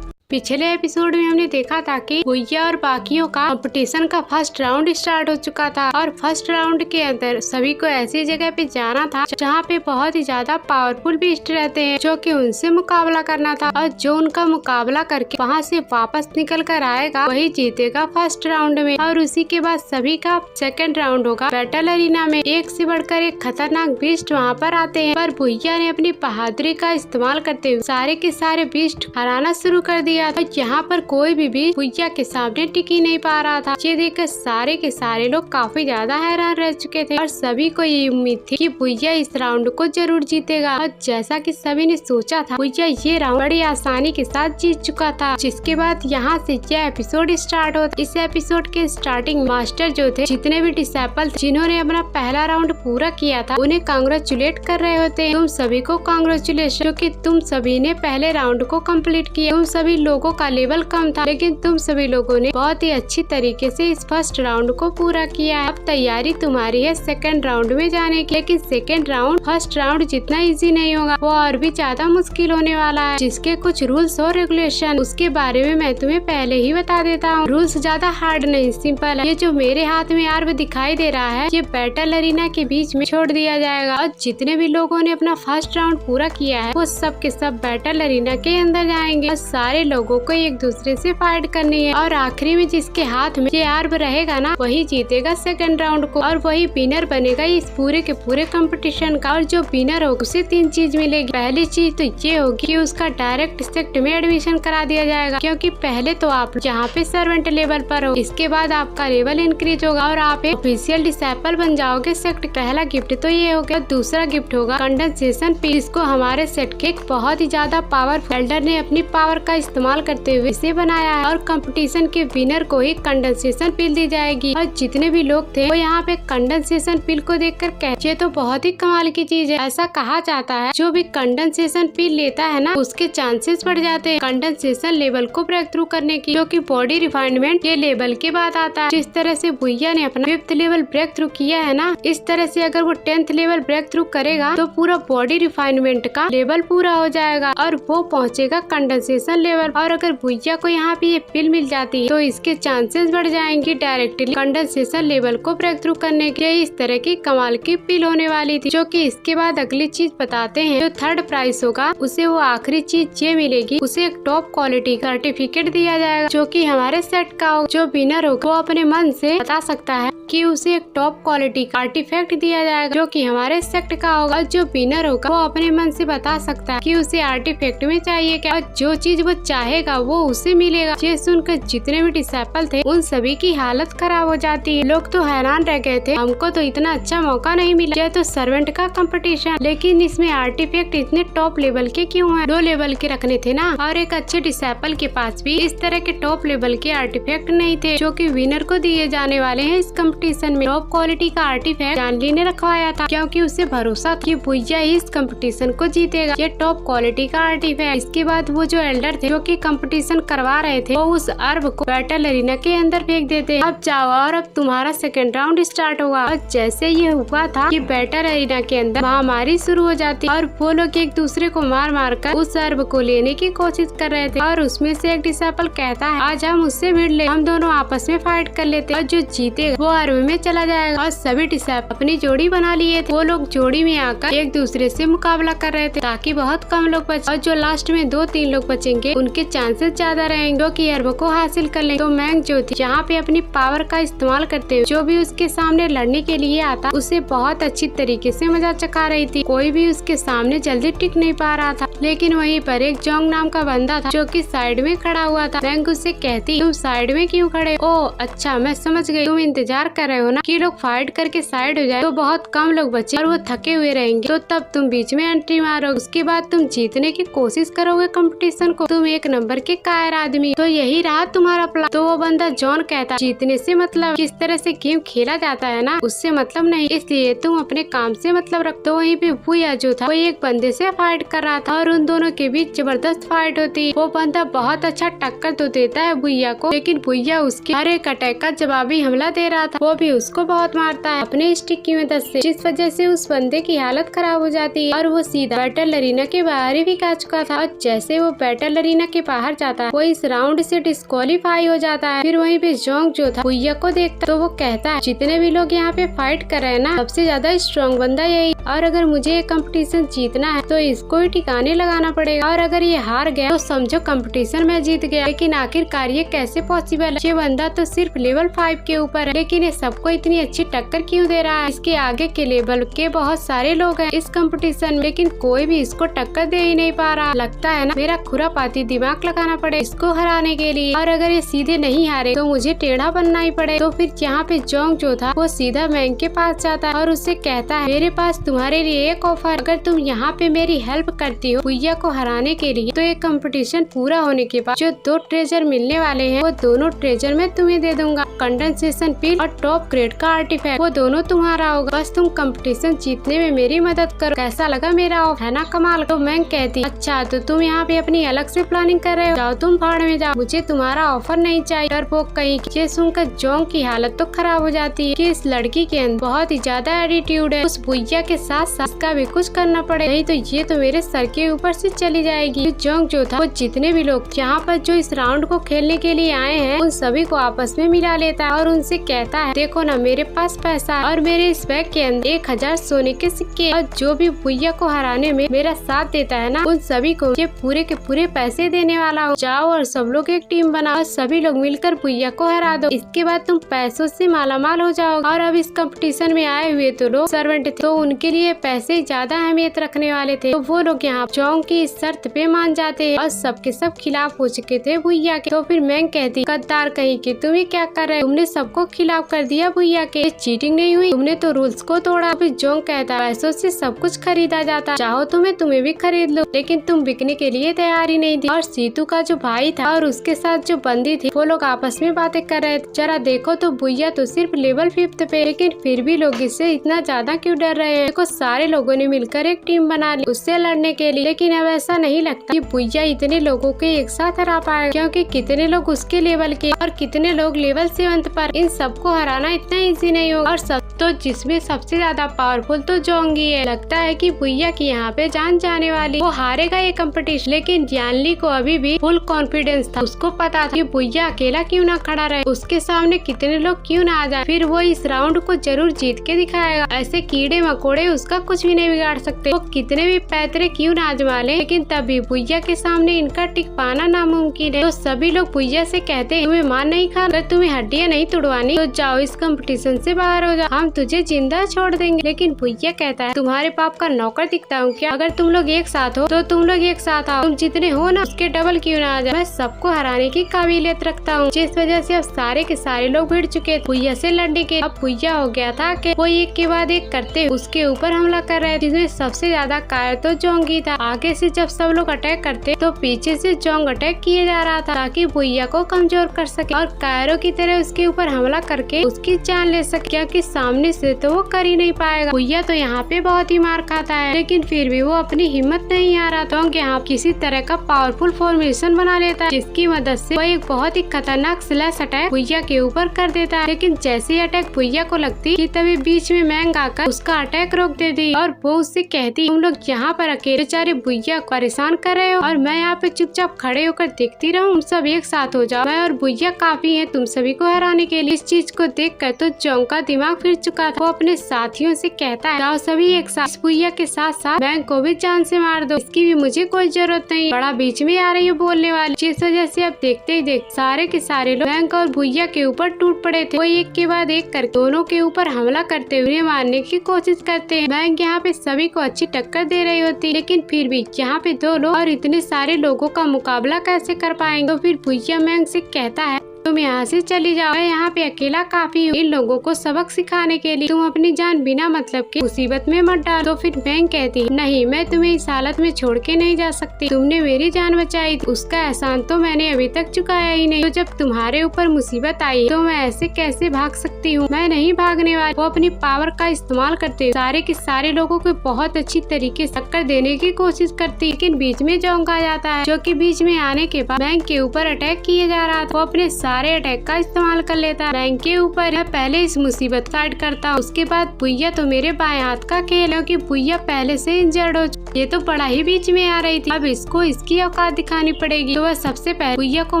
पिछले एपिसोड में हमने देखा था कि भुइया और बाकियों का कंपटीशन का फर्स्ट राउंड स्टार्ट हो चुका था और फर्स्ट राउंड के अंदर सभी को ऐसी जगह पे जाना था जहाँ पे बहुत ही ज्यादा पावरफुल बीस्ट रहते हैं जो कि उनसे मुकाबला करना था और जो उनका मुकाबला करके वहाँ से वापस निकल कर आएगा वही जीतेगा फर्स्ट राउंड में। और उसी के बाद सभी का सेकेंड राउंड होगा बैटल अरीना में। एक से बढ़कर एक खतरनाक बीस्ट वहाँ पर आते हैं, पर भुइया ने अपनी बहादुरी का इस्तेमाल करते हुए सारे के सारे बीस्ट हराना शुरू कर दिया। यहाँ पर कोई भी बीस्ट भुइया के सामने टिक ही नहीं पा रहा था। ये देखकर सारे के सारे लोग काफी ज्यादा हैरान रह चुके थे और सभी को ये उम्मीद थी कि भुइया इस राउंड को जरूर जीतेगा। और जैसा कि सभी ने सोचा था भुइया ये राउंड बड़ी आसानी के साथ जीत चुका था। जिसके बाद यहाँ से यह एपिसोड स्टार्ट होता। इस एपिसोड के स्टार्टिंग मास्टर जो थे जितने भी डिसेबल जिन्होंने अपना पहला राउंड पूरा किया था उन्हें कांग्रेचुलेट कर रहे होते। तुम सभी को कांग्रेचुलेशन क्योंकि तुम सभी ने पहले राउंड को कम्प्लीट किया। तुम सभी लोगों का लेवल कम था लेकिन तुम सभी लोगों ने बहुत ही अच्छी तरीके से इस फर्स्ट राउंड को पूरा किया है। अब तैयारी तुम्हारी है सेकंड राउंड में जाने की। लेकिन सेकंड राउंड फर्स्ट राउंड जितना इजी नहीं होगा, वो और भी ज्यादा मुश्किल होने वाला है जिसके कुछ रूल्स और रेगुलेशन उसके बारे में मैं तुम्हें पहले ही बता देता हूँ। रूल्स ज्यादा हार्ड नहीं सिंपल है। ये जो मेरे हाथ में आर्म दिखाई दे रहा है ये बैटल अरीना के बीच में छोड़ दिया जाएगा और जितने भी लोगों ने अपना फर्स्ट राउंड पूरा किया है वो सब के सब बैटल अरीना के अंदर जाएंगे और सारे लोगों को एक दूसरे से फाइट करनी है और आखिरी में जिसके हाथ में ये आर्म रहेगा ना वही जीतेगा सेकंड राउंड को और वही विनर बनेगा इस पूरे के पूरे कंपटीशन का। और जो विनर होगा उसे 3 चीज मिलेगी। पहली चीज तो ये होगी कि उसका डायरेक्ट सेक्ट में एडमिशन करा दिया जाएगा क्योंकि पहले तो आप यहाँ पे सर्वेंट लेवल पर हो, इसके बाद आपका लेवल इंक्रीज होगा और आप एक ऑफिशियल डिसेबल बन जाओगे सेक्ट। पहला गिफ्ट तो ये हो गया। दूसरा गिफ्ट होगा कंडेंसेशन पिल, जिसको हमारे सेट के एक बहुत ही ज्यादा पावरफुल एल्डर ने अपनी पावर का इस्तेमाल करते हुए इसे बनाया है और कंपटीशन के विनर को ही कंडेंसेशन पिल दी जाएगी। और जितने भी लोग थे वो यहाँ पे कंडेंसेशन पिल को देखकर कहते तो बहुत ही कमाल की चीज है। ऐसा कहा जाता है जो भी कंडेंसेशन पिल लेता है ना उसके चांसेस बढ़ जाते हैं कंडेंसेशन लेवल को ब्रेक थ्रू करने की, जो कि बॉडी रिफाइनमेंट ये लेवल के बाद आता है। जिस तरह से भुइया ने अपना 5th लेवल ब्रेक थ्रू किया है ना, इस तरह से अगर वो 10th लेवल ब्रेक थ्रू करेगा तो पूरा बॉडी रिफाइनमेंट का लेवल पूरा हो जाएगा और वो पहुँचेगा कंडेंसेशन लेवल। और अगर भुइया को यहाँ पे ये पिल मिल जाती है तो इसके चांसेस बढ़ जाएंगे डायरेक्टली कंडेंसेशन लेवल को ब्रेक थ्रू करने के। इस तरह की कमाल की पिल होने वाली थी। जो कि इसके बाद अगली चीज बताते हैं। जो थर्ड प्राइस होगा उसे वो आखिरी चीज ये मिलेगी, उसे एक टॉप क्वालिटी सर्टिफिकेट दिया जाएगा जो कि हमारे सेट का होगा। जो विनर होगा वो अपने मन से बता सकता है कि उसे एक टॉप क्वालिटी का आर्टिफैक्ट दिया जाएगा जो कि हमारे सेट का होगा। जो विनर होगा वो अपने मन से बता सकता है कि उसे आर्टिफैक्ट में चाहिए क्या, जो चीज वो चाहेगा वो उसे मिलेगा। ये सुनकर जितने भी डिसेबल थे उन सभी की हालत खराब हो जाती है। लोग तो हैरान रह गए थे, हमको तो इतना अच्छा मौका नहीं मिला, यह तो सर्वेंट का कंपटीशन, लेकिन इसमें आर्टिफैक्ट इतने टॉप लेवल के क्यों हैं? 2 लेवल के रखने थे ना। और एक अच्छे डिसेबल के पास भी इस तरह के टॉप लेवल के आर्टिफैक्ट नहीं थे जो कि विनर को दिए जाने वाले हैं इस कंपटीशन में। टॉप क्वालिटी का आर्टिफैक्ट जानली ने रखवाया था क्योंकि उसे भरोसा था कि भुइया इस कंपटीशन को जीतेगा। ये टॉप क्वालिटी का आर्टिफैक्ट। इसके बाद वो जो एल्डर थे जो कि कंपटीशन करवा रहे थे वो उस अर्ब को बैटल एरिना के अंदर फेंक देते। अब जाओ और अब तुम्हारा सेकंड राउंड स्टार्ट होगा। और जैसे ये हुआ था कि बैटल एरिना के अंदर महामारी शुरू हो जाती और वो लोग एक दूसरे को मार मार कर उस अर्ब को लेने की कोशिश कर रहे थे। और उसमें से एक डिसेबल कहता है आज हम उससे भिड़ ले, हम दोनों आपस में फाइट कर लेते और जो जीतेगा वो अर्ब में चला जाएगा। और सभी डिसेबल अपनी जोड़ी बना लिए थे। वो लोग जोड़ी में आकर एक दूसरे से मुकाबला कर रहे थे ताकि बहुत कम लोग बचे और जो लास्ट में 2-3 लोग बचेंगे उनके चांसेस ज्यादा रहेंगे जो कि अर्ब को हासिल कर लेंगे। तो मैंग जो थी जहाँ पे अपनी पावर का इस्तेमाल करते हुए जो भी उसके सामने लड़ने के लिए आता उसे बहुत अच्छी तरीके से मजा चखा रही थी। कोई भी उसके सामने जल्दी टिक नहीं पा रहा था। लेकिन वहीं पर एक जोंग नाम का बंदा था जो कि साइड में खड़ा हुआ था। मैंग उससे कहती तुम साइड में क्यों खड़े? ओ अच्छा मैं समझ गई, तुम इंतजार कर रहे हो ना कि लोग फाइट करके साइड हो जाए तो बहुत कम लोग बचे और वो थके हुए रहेंगे, तो तब तुम बीच में एंट्री मारोगे। उसके बाद तुम जीतने की कोशिश करोगे कंपटीशन को। तुम एक नंबर के कायर आदमी, तो यही रहा तुम्हारा प्लान। तो वो बंदा जॉन कहता जीतने से मतलब किस तरह से गेम खेला जाता है ना उससे मतलब नहीं, इसलिए तुम अपने काम से मतलब रख। तो वहीं पे भूया जो था वो एक बंदे से फाइट कर रहा था और उन दोनों के बीच जबरदस्त फाइट होती है। वो बंदा बहुत अच्छा टक्कर तो देता है भूया को, लेकिन भूया उसके हर एक अटैक का जवाबी हमला दे रहा था। वो भी उसको बहुत मारता है अपने स्टिक की मदद से, जिस वजह से उस बंदे की हालत खराब हो जाती है और वो सीधा बैटल एरिना के बाहर ही आ चुका था। और जैसे वो बैटल एरिना के बाहर जाता है वो इस राउंड से डिस्क्वालीफाई हो जाता है। फिर वहीं पे जोंग जो था भूया को देखता तो वो कहता है जितने भी लोग यहाँ पे फाइट कर रहे हैं ना सबसे ज्यादा स्ट्रॉन्ग बंदा यही, और अगर मुझे ये कंपटीशन जीतना है तो इसको ही ठिकाने लगाना पड़ेगा और अगर ये हार गया तो समझो कंपटीशन में जीत गया। लेकिन आखिरकार ये कैसे पॉसिबल है? ये बंदा तो सिर्फ लेवल 5 के ऊपर है, लेकिन ये सबको इतनी अच्छी टक्कर क्यों दे रहा है? इसके आगे के लेवल के बहुत सारे लोग हैं इस कंपटीशन में, लेकिन कोई भी इसको टक्कर दे ही नहीं पा रहा। लगता है ना मेरा खुरापाती दिमाग लगाना पड़े इसको हराने के लिए, और अगर ये सीधे नहीं हारे तो मुझे टेढ़ा बनना ही पड़े। तो फिर यहाँ पे जोंग जो था वो सीधा मैंग के पास जाता है और उससे कहता है मेरे पास तुम्हारे लिए एक ऑफर, अगर तुम यहाँ पे मेरी हेल्प करती हो भूया को हराने के लिए तो ये कंपटीशन पूरा होने के बाद जो 2 ट्रेजर मिलने वाले हैं वो दोनों ट्रेजर मैं तुम्हें दे दूंगा। कंडेंसेशन पिल और टॉप ग्रेड का आर्टिफैक्ट वो दोनों तुम्हारा होगा, बस तुम कंपटीशन जीतने में मेरी मदद करो। कैसा लगा मेरा ऑफर? है ना कमाल? तो मैंग कहती अच्छा तो तुम यहाँ पे अपनी अलग से प्लानिंग कर रहे हो, जाओ तुम भाड़ में जाओ, मुझे तुम्हारा ऑफर नहीं चाहिए। और वो कहीं ये सुनकर जोंग की हालत तो खराब हो जाती है कि इस लड़की के अंदर बहुत ही ज्यादा एटीट्यूड है, उस भूया के साथ साथ इसका भी कुछ करना पड़े, नहीं तो ये तो मेरे सर के ऊपर से चली जाएगी। जोंग जो था वो जितने भी लोग यहाँ पर जो इस राउंड को खेलने के लिए आए हैं उन सभी को आपस में मिला लेता है और उनसे कहता है देखो ना मेरे पास पैसा है और मेरे इस बैग के अंदर 1000 सोने के सिक्के, और जो भी भूया को हराने में मेरा साथ देता है ना उन सभी को ये पूरे के पूरे पैसे देने वाला हो। जाओ और सब लोग एक टीम बनाओ, सभी लोग मिलकर भूया को हरा दो, इसके बाद तुम पैसों से मालामाल हो जाओगे। और अब इस कंपटीशन में आए हुए तो लोग सर्वेंट थे तो उनके लिए पैसे ज्यादा अहमियत रखने वाले थे, तो वो लोग यहाँ जोंग की इस शर्त पे मान जाते हैं और सबके सब खिलाफ हो चुके थे भूया के। तो फिर मैंग कहती गद्दार कहीं की तुम ये क्या कर रहे हो, तुमने सबको खिलाफ कर दिया भूया के, चीटिंग नहीं हुई, तुमने तो रूल्स को तोड़ा। फिर जोंग कहता पैसों से सब कुछ खरीदा जाता, चाहो तुम्हें भी खरीद लो, लेकिन तुम बिकने के लिए तैयार ही नहीं थी। और सीतू का जो भाई था और उसके साथ जो बंदी थी वो लोग आपस में बातें कर रहे थे, जरा देखो तो भूया तो सिर्फ लेवल 5 पे, लेकिन फिर भी लोग इससे इतना ज्यादा क्यों डर रहे हैं? देखो सारे लोगों ने मिलकर एक टीम बना ली उससे लड़ने के लिए, लेकिन अब ऐसा नहीं लगता कि भूया इतने लोगों के एक साथ हरा पाएगा, क्योंकि कितने लोग उसके लेवल के और कितने लोग लेवल 7 पर, इन सबको हराना इतना इजी नहीं होगा। और सब तो जिसमें सबसे ज्यादा पावरफुल तो जोंग ही है। लगता है कि भूया की यहाँ पे जान जाने वाली, वो हारेगा ये कंपटीशन। लेकिन यानली को अभी भी फुल कॉन्फिडेंस था, उसको पता था कि भूया अकेला क्यों ना खड़ा रहे, उसके सामने कितने लोग क्यों ना आ जाए, फिर वो इस राउंड को जरूर जीत के दिखाएगा। ऐसे कीड़े मकोड़े उसका कुछ भी नहीं बिगाड़ सकते, वो कितने भी पैतरे क्यों ना आजमा ले, लेकिन तभी भूया के सामने इनका टिक पाना नामुमकिन है। तो सभी लोग भूया से कहते हैं तुम्हें मार नहीं खा, अगर तुम्हें हड्डियां नहीं तोड़वानी तो जाओ इस कंपटीशन से बाहर हो जाओ, हम तुझे जिंदा छोड़ देंगे। लेकिन भूया कहता है तुम्हारे बाप का नौकर दिखता हूँ क्या? अगर तुम लोग एक साथ हो तो तुम लोग एक साथ आओ, तुम जितने हो ना उसके डबल क्यों ना आ जाए, मैं सबको हराने की काबिलियत रखता हूँ। जिस वजह से अब सारे के सारे लोग भिड़ चुके थे भूया से लड़ने के। अब भूया हो गया था कि वो एक के बाद एक करते उसके ऊपर हमला कर रहे थे, जिसमें सबसे ज्यादा कायर तो जोंग ही था। आगे से जब सब लोग अटैक करते तो पीछे से जोंग अटैक किए जा रहा था ताकि भूया को कमजोर कर सके और कायरों की तरह उसके ऊपर हमला करके उसकी जान ले सके, क्योंकि सामने से तो वो कर ही नहीं पाएगा। भूया तो यहाँ पे बहुत ही मार खाता है, लेकिन फिर भी वो अपनी हिम्मत नहीं आ रहा। जोंग यहाँ किसी तरह का पावरफुल फॉर्मेशन बना लेता है, जिसकी मदद से वो एक बहुत ही खतरनाक स्लैश अटैक भुइया के ऊपर कर देता है। लेकिन जैसे ही अटैक भुइया को लगती कि तभी बीच में मैंग आकर उसका अटैक रोक देती और वो उससे कहती, तुम लोग यहाँ पर अकेले बेचारे भुइया परेशान कर रहे हो और मैं यहाँ पे चुपचाप खड़े होकर देखती रहूं, तुम सब एक साथ हो जाओ, मैं और भुइया काफी है तुम सभी को हराने के लिए। इस चीज को देखकर तो जोंग का दिमाग फिर चुका था। वो अपने साथियों से कहता है, जाओ सभी एक साथ, इस भुइया के साथ साथ मैंग को भी जान से मार दो, इसकी भी मुझे कोई जरूरत नहीं। बड़ा बीच में आ रही है बोलने वाली, जिस वजह से अब देखते ही देख सारे के सारे लोग मैंग और भुइया के ऊपर टूट पड़े थे। वो एक के बाद एक कर दोनों के ऊपर हमला करते हुए मारने की कोशिश करते हैं। मैंग यहाँ पे सभी को अच्छी टक्कर दे रही होती, लेकिन फिर भी यहाँ पे दो लोग और इतने सारे लोगों का मुकाबला कैसे कर पाएंगे। तो फिर भुइया मैंग से कहता है, तुम यहाँ से चली जाओ, मैं यहाँ पे अकेला काफी हूँ इन लोगों को सबक सिखाने के लिए, तुम अपनी जान बिना मतलब के मुसीबत में मत डालो। तो फिर मैंग कहती है, नहीं मैं तुम्हें इस हालत में छोड़ के नहीं जा सकती, तुमने मेरी जान बचाई, उसका एहसान तो मैंने अभी तक चुकाया ही नहीं, तो जब तुम्हारे ऊपर मुसीबत आई तो मैं ऐसे कैसे भाग सकती हूँ, मैं नहीं भागने वाली। वो अपनी पावर का इस्तेमाल करते सारे के सारे लोगों को बहुत अच्छी तरीके से टक्कर देने की कोशिश करती, लेकिन बीच में जोंग आ जाता है, जो कि बीच में आने के बाद मैंग के ऊपर अटैक किया जा रहा था। वो अपने सारे अटैक का इस्तेमाल कर लेता है मैंग के ऊपर। मैं पहले इस मुसीबत स्टार्ट करता हूँ, उसके बाद भुइया तो मेरे बाएं हाथ का खेल है, कि भुइया पहले से इंजर्ड हो, ये तो बड़ा ही बीच में आ रही थी, अब इसको इसकी औकात दिखानी पड़ेगी। तो वह सबसे पहले भुइया को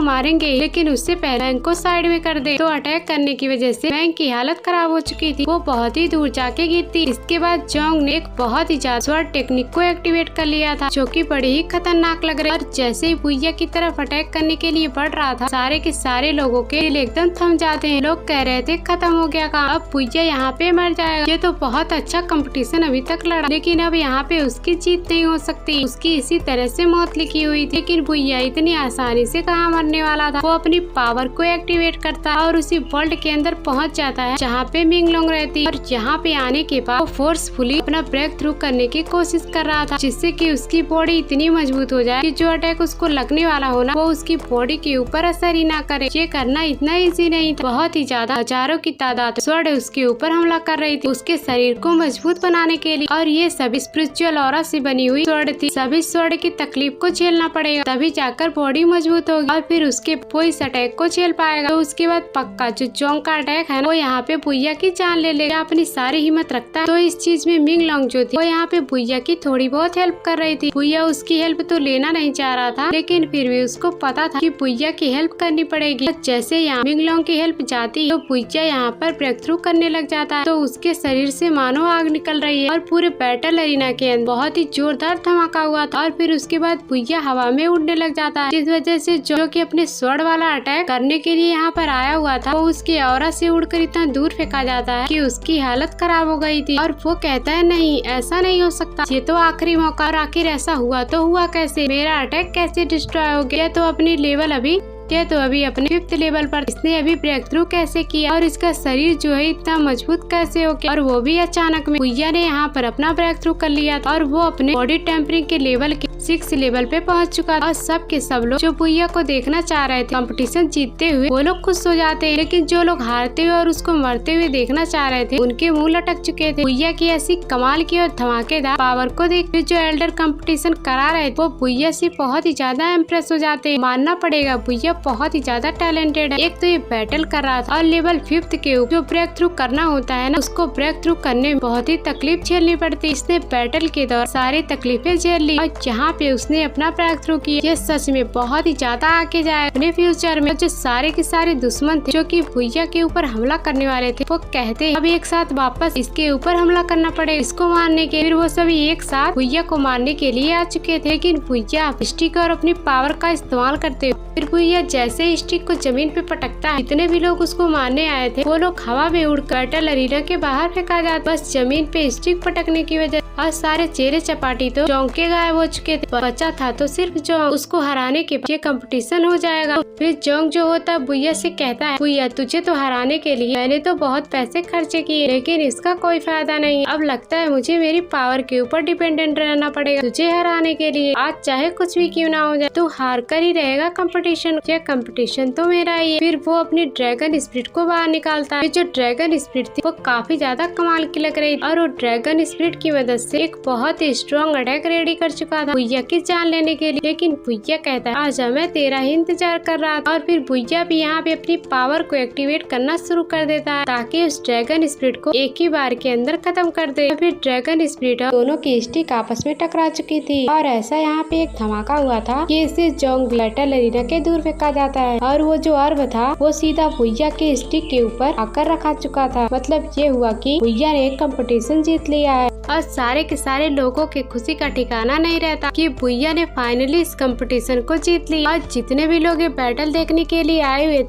मारेंगे, लेकिन उससे पहले मैंग को साइड में कर दे। तो अटैक करने की वजह से मैंग की हालत खराब हो चुकी थी, वो बहुत ही दूर जाके गिरती। इसके बाद जोंग ने एक बहुत ही ज्यादा स्वर्ड टेक्निक को एक्टिवेट कर लिया था, जो कि बड़ी ही खतरनाक लग रहा है। और जैसे ही भुइया की तरफ अटैक करने के लिए बढ़ रहा था, सारे के सारे लोगों के दिल एकदम थम जाते हैं। लोग कह रहे थे खत्म हो गया काम, अब भुइया यहाँ पे मर जाएगा, ये तो बहुत अच्छा कंपटीशन अभी तक लड़ा, लेकिन अब यहाँ पे उसकी जीत नहीं हो सकती, उसकी इसी तरह से मौत लिखी हुई थी। लेकिन भुइया इतनी आसानी से कहाँ मरने वाला था। वो अपनी पावर को एक्टिवेट करता है और उसी वर्ल्ड के अंदर पहुँच जाता है जहाँ पे मिंग लोंग रहती है। और यहाँ पे आने के बाद वो फोर्सफुली अपना ब्रेक थ्रू करने की कोशिश कर रहा था, जिससे कि उसकी बॉडी इतनी मजबूत हो जाए कि जो अटैक उसको लगने वाला हो ना, वो उसकी बॉडी के ऊपर असर ही ना करे। ये करना इतना इजी नहीं था, बहुत ही ज्यादा हजारों की तादाद स्वर्ण उसके ऊपर हमला कर रही थी उसके शरीर को मजबूत बनाने के लिए। और ये सभी स्पिरिचुअल ऑरा से बनी हुई स्वर्ण थी, सभी स्वर्ण की तकलीफ को झेलना पड़ेगा, तभी जाकर बॉडी मजबूत होगी और फिर उसके वो इस अटैक को झेल पाएगा। तो उसके बाद पक्का जो जोंग का अटैक है ना, वो यहाँ पे भुइया की जान ले लेगा, अपनी सारी हिम्मत रखता है। तो इस चीज में मिंग लोंग जो थी वो यहाँ पे भुइया की थोड़ी बहुत हेल्प कर रही थी। भुइया उसकी हेल्प तो लेना नहीं चाह रहा था, लेकिन फिर भी उसको पता था कि भुइया की हेल्प करनी पड़ेगी। जैसे यहाँ मिंग लोंग की हेल्प जाती तो भुइया यहाँ पर ब्रेक थ्रू करने लग जाता है, तो उसके शरीर से मानो आग निकल रही है और पूरे बैटल एरिना के अंदर बहुत ही जोरदार धमाका हुआ था। और फिर उसके बाद भुइया हवा में उड़ने लग जाता है, जिस वजह से जो कि अपने स्वord वाला अटैक करने के लिए यहाँ पर आया हुआ था, वो उसके ऑरा से उड़कर इतना दूर फेंका जाता है कि उसकी हालत खराब हो गई थी। और वो कहता है, नहीं ऐसा नहीं हो सकता, ये तो आखिरी मौका, और आखिर ऐसा हुआ तो हुआ कैसे, मेरा अटैक कैसे डिस्ट्रॉय हो गया, तो अपनी लेवल अभी अपने 5th लेवल पर, इसने अभी ब्रेक थ्रू कैसे किया और इसका शरीर जो है इतना मजबूत कैसे हो गया। और वो भी अचानक में भुइया ने यहाँ पर अपना ब्रेक थ्रू कर लिया था और वो अपने बॉडी टेम्परिंग के लेवल के 6 लेवल पे पहुँच चुका था। और सब के सब लोग जो भुइया को देखना चाह रहे थे कंपटीशन जीतते हुए, वो लोग खुश हो जाते हैं, लेकिन जो लोग हारते हुए और उसको मरते हुए देखना चाह रहे थे, उनके मुँह लटक चुके थे। भुइया की ऐसी कमाल की और धमाकेदार पावर को देख जो एल्डर कंपटीशन करा रहे थे, वो भुइया से बहुत ही ज्यादा इम्प्रेस हो जाते हैं। मानना पड़ेगा भुइया बहुत ही ज्यादा टैलेंटेड है। एक तो ये बैटल कर रहा था और लेवल 5th के ऊपर जो ब्रेक थ्रू करना होता है ना, उसको ब्रेक थ्रू करने में बहुत ही तकलीफ झेलनी पड़ती है। इसने बैटल के दौरान सारी तकलीफें झेल ली और जहाँ पे उसने अपना ब्रेक थ्रू किया, ये सच में बहुत ही ज्यादा आगे जाए अपने फ्यूचर में। जो सारे के सारे दुश्मन थे जो कि भुइया के ऊपर हमला करने वाले थे, वो कहते अब एक साथ वापस इसके ऊपर हमला करना पड़ेगा, इसको मारने के। फिर वो सभी एक साथ भुइया को मारने के लिए आ चुके थे, लेकिन भुइया स्टिक और अपनी पावर का इस्तेमाल करते हुए फिर भुइया जैसे स्टिक को जमीन पे पटकता है, जितने भी लोग उसको मारने आए थे वो लोग हवा में उड़ बैटल एरिना के बाहर फेंका जाता। बस जमीन पे स्टिक पटकने की वजह और सारे चेहरे चपाटी तो जोंग के गायब हो चुके थे, बचा था तो सिर्फ जोंग। उसको हराने के बाद ये कंपटीशन हो जाएगा। फिर जोंग जो होता है भुइया से कहता है, भुइया तुझे तो हराने के लिए मैंने तो बहुत पैसे खर्चे किए, लेकिन इसका कोई फायदा नहीं। अब लगता है मुझे मेरी पावर के ऊपर डिपेंडेंट रहना पड़ेगा तुझे हराने के लिए। आज चाहे कुछ भी क्यों ना हो जाए, तू हार कर ही रहेगा कंपटीशन। ये यह कंपटीशन तो मेरा ही है। फिर वो अपनी ड्रैगन स्पिरिट को बाहर निकालता है। जो ड्रैगन स्पिरिट थी वो काफी ज्यादा कमाल की लग रही थी और वो ड्रैगन स्पिरिट की मदद से एक बहुत ही स्ट्रॉन्ग अटैक रेडी कर चुका था भुइया की जान लेने के लिए। लेकिन भुइया कहता है आजा, मैं तेरा ही इंतजार कर रहा था। और फिर भुइया भी यहाँ पे अपनी पावर को एक्टिवेट करना शुरू कर देता है ताकि उस ड्रैगन स्पिरिट को एक ही बार के अंदर खत्म कर दे। फिर ड्रैगन स्पिरिट दोनों की स्टिक आपस में टकरा चुकी थी और ऐसा यहाँ पे एक धमाका हुआ था कि इसे जोंग बैटल एरिना के दूर फेंका जाता है और वो जो अर्ब था वो सीधा भुइया के स्टिक के ऊपर आकर रखा चुका था। मतलब ये हुआ कि भुइया ने एक कंपटीशन जीत लिया है और सारे के सारे लोगों के खुशी का ठिकाना नहीं रहता कि भुइया ने फाइनली इस कंपटीशन को जीत लिया। और जितने भी लोग ये बैटल देखने के लिए आए हुए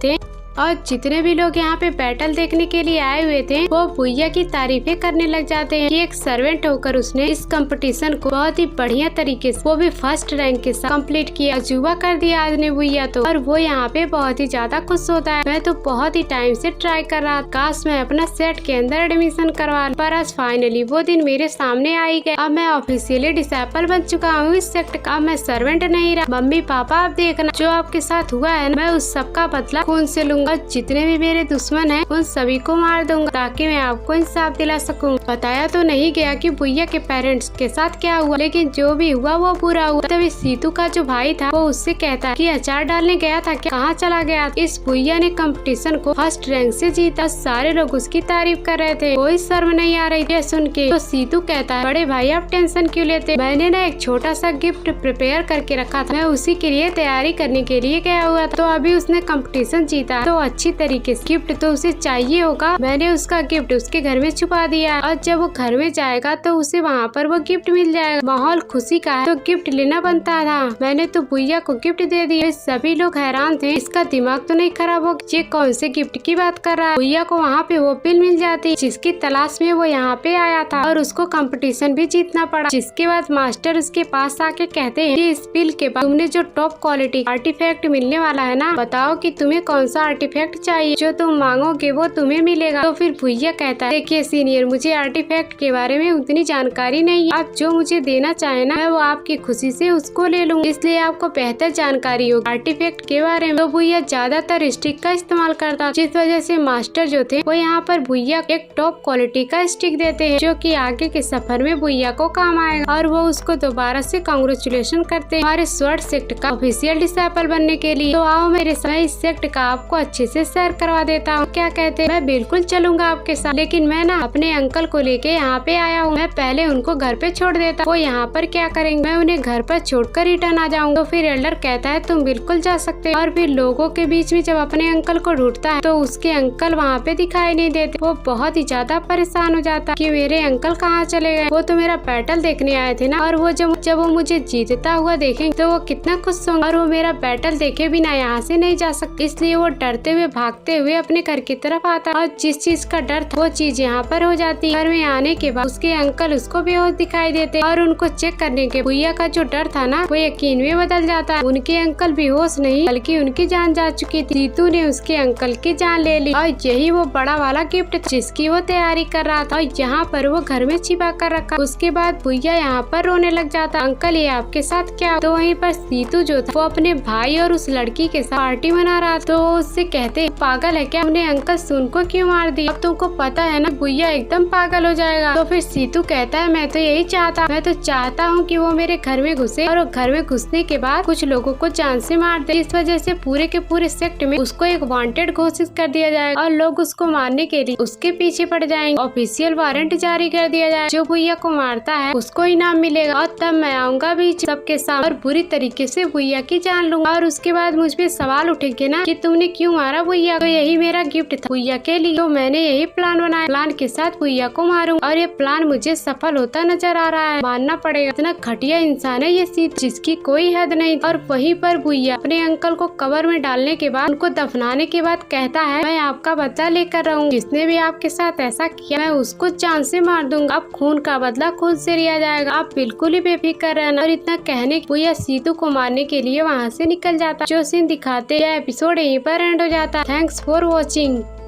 थे वो भुइया की तारीफें करने लग जाते हैं कि एक सर्वेंट होकर उसने इस कंपटीशन को बहुत ही बढ़िया तरीके से वो भी फर्स्ट रैंक के साथ कंप्लीट किया। अजूबा कर दिया आज ने भुइया तो। और वो यहाँ पे बहुत ही ज्यादा खुश होता है। मैं तो बहुत ही टाइम से ट्राई कर रहा था, काश मैं अपना सेट के अंदर एडमिशन करवा, पर आज फाइनली वो दिन मेरे सामने आ ही गया। अब मैं ऑफिशियली डिसेबल बन चुका हूँ इस सेक्ट का। अब मैं सर्वेंट नहीं रहा। मम्मी पापा आप देखना जो आपके साथ हुआ है मैं उस सबका बदला खून से लूंगा। जितने भी मेरे दुश्मन हैं उन सभी को मार दूंगा ताकि मैं आपको इंसाफ दिला सकूं। बताया तो नहीं गया कि भुइया के पेरेंट्स के साथ क्या हुआ, लेकिन जो भी हुआ वो पूरा हुआ। तभी सीतू का जो भाई था वो उससे कहता है कि अचार डालने गया था क्या, कहाँ चला गया। इस भुइया ने कंपटीशन को फर्स्ट रैंक से जीता। सारे लोग उसकी तारीफ कर रहे थे, कोई शर्म नहीं आ रही थी सुन के। तो सीतू कहता है बड़े भाई आप टेंशन क्यों लेते, मैंने ना एक छोटा सा गिफ्ट प्रिपेयर करके रखा था, मैं उसी के लिए तैयारी करने के लिए गया हुआ था। तो अभी उसने कंपटीशन जीता तो अच्छी तरीके से गिफ्ट तो उसे चाहिए होगा। मैंने उसका गिफ्ट उसके घर में छुपा दिया और जब वो घर में जाएगा तो उसे वहाँ पर वो गिफ्ट मिल जाएगा। माहौल खुशी का है तो गिफ्ट लेना बनता था, मैंने तो भुइया को गिफ्ट दे दिया। सभी लोग हैरान थे, इसका दिमाग तो नहीं खराब हो, ये कौन से गिफ्ट की बात कर रहा है। भुइया को वहाँ पे वो पिल मिल जाती जिसकी तलाश में वो यहाँ पे आया था और उसको कंपटीशन भी जीतना पड़ा। जिसके बाद मास्टर उसके पास आके कहते हैं कि इस पिल के बाद तुमने जो टॉप क्वालिटी आर्टिफैक्ट मिलने वाला है ना, बताओ कि तुम्हें कौन सा आर्टिफैक्ट चाहिए, जो तुम मांगोगे वो तुम्हें मिलेगा। तो फिर भुइया कहता है देखिए सीनियर, मुझे आर्टिफैक्ट के बारे में उतनी जानकारी नहीं है, आप जो मुझे देना चाहे ना मैं वो आपकी खुशी से उसको ले लूंगा, इसलिए आपको बेहतर जानकारी होगी आर्टिफैक्ट के बारे में। तो भुइया ज्यादातर स्टिक का इस्तेमाल करता, जिस वजह से मास्टर जो थे वो यहाँ पर भुइया एक टॉप क्वालिटी का स्टिक देते हैं जो कि आगे के सफर में भुइया को काम आएगा। और वो उसको दोबारा से कांग्रेचुलेशन करते हैं हमारे स्वॉर्ड सेक्ट का ऑफिशियल डिसेबल बनने के लिए। तो आओ मेरे साथ इस सेक्ट का आपको अच्छे से शेयर करवा देता हूँ। क्या कहते हैं, मैं बिल्कुल चलूंगा आपके साथ, लेकिन मैं ना अपने अंकल को लेके यहाँ पे आया हूँ, मैं पहले उनको घर पे छोड़ देता, वो यहाँ पर क्या करेंगे, मैं उन्हें घर पर छोड़कर रिटर्न आ जाऊंगा। तो फिर एल्डर कहता है तुम बिल्कुल जा सकते हो। और फिर लोगों के बीच में जब अपने अंकल को ढूंढता है तो उसके अंकल वहाँ पे दिखाई नहीं देते। वो बहुत ही ज्यादा परेशान हो जाता है कि मेरे अंकल कहाँ चले गए, वो तो मेरा बैटल देखने आए थे ना, और वो जब वो मुझे जीतता हुआ देखेंगे तो वो कितना खुश होंगे, और वो मेरा बैटल देखे बिना यहाँ से नहीं जा सकते। इसलिए वो डरते हुए भागते हुए अपने घर की तरफ आता और जिस चीज का डर था वो चीज यहाँ पर हो जाती है। घर में आने के बाद उसके अंकल उसको बेहोश दिखाई देते और उनको चेक करने के भुइया का जो डर था ना वो यकीन में बदल जाता है। उनके अंकल बेहोश नहीं बल्कि उनकी जान जा चुकी थी। सीतू ने उसके अंकल की जान ले ली और यही वो बड़ा वाला गिफ्ट था जिसकी वो तैयारी कर रहा था, और यहाँ पर वो घर में छिपा कर रखा। उसके बाद भुइया यहाँ पर रोने लग जाता, अंकल ये आपके साथ क्या। तो वहीं पर सीतू जो था वो अपने भाई और उस लड़की के साथ पार्टी मना रहा, तो उससे कहते पागल है क्या, हमने अंकल सुन को क्यों मार दिया, अब तुमको पता है ना भुइया एकदम पागल हो जाएगा। तो फिर सीतू कहता है मैं तो यही चाहता, मैं तो चाहता हूँ कि वो मेरे घर में घुसे और घर में घुसने के बाद कुछ लोगों को जान से मार दे। इस वजह से पूरे के पूरे सेक्ट में उसको एक वांटेड घोषित कर दिया जाएगा और लोग उसको मारने के लिए उसके पीछे पड़ जाएंगे। ऑफिशियल वारंट जारी कर दिया जाए, जो भुइया को मारता है उसको इनाम मिलेगा, और तब मैं आऊंगा भी सबके साथ और बुरी तरीके से भुइया की जान लूंगा। और उसके बाद मुझ पे सवाल उठेंगे ना कि तुमने क्यों मारा भुइया, तो यही मेरा गिफ्ट था भुइया के लिए, तो मैंने यही प्लान बनाया, प्लान के साथ भुइया को मारूंगा और ये प्लान मुझे सफल होता नजर आ रहा है, मानना पड़ेगा। इतना घटिया इंसान है ये सीतू जिसकी कोई हद नहीं। और वहीं पर भुइया अपने अंकल को कब्र में डालने के बाद उनको दफनाने के बाद कहता है मैं आपका बदला लेकर रहूंगा, जिसने भी आपके साथ ऐसा किया मैं उसको जान से मार दूंगा, अब खून का बदला खुद से लिया जाएगा, आप बिल्कुल ही बेफिक्र रहना। और इतना कहने भुइया सीतू को मारने के लिए वहाँ से निकल जाता। जो सीन दिखाते यह एपिसोड यहीं पर एंड हो जाता। Thanks for watching.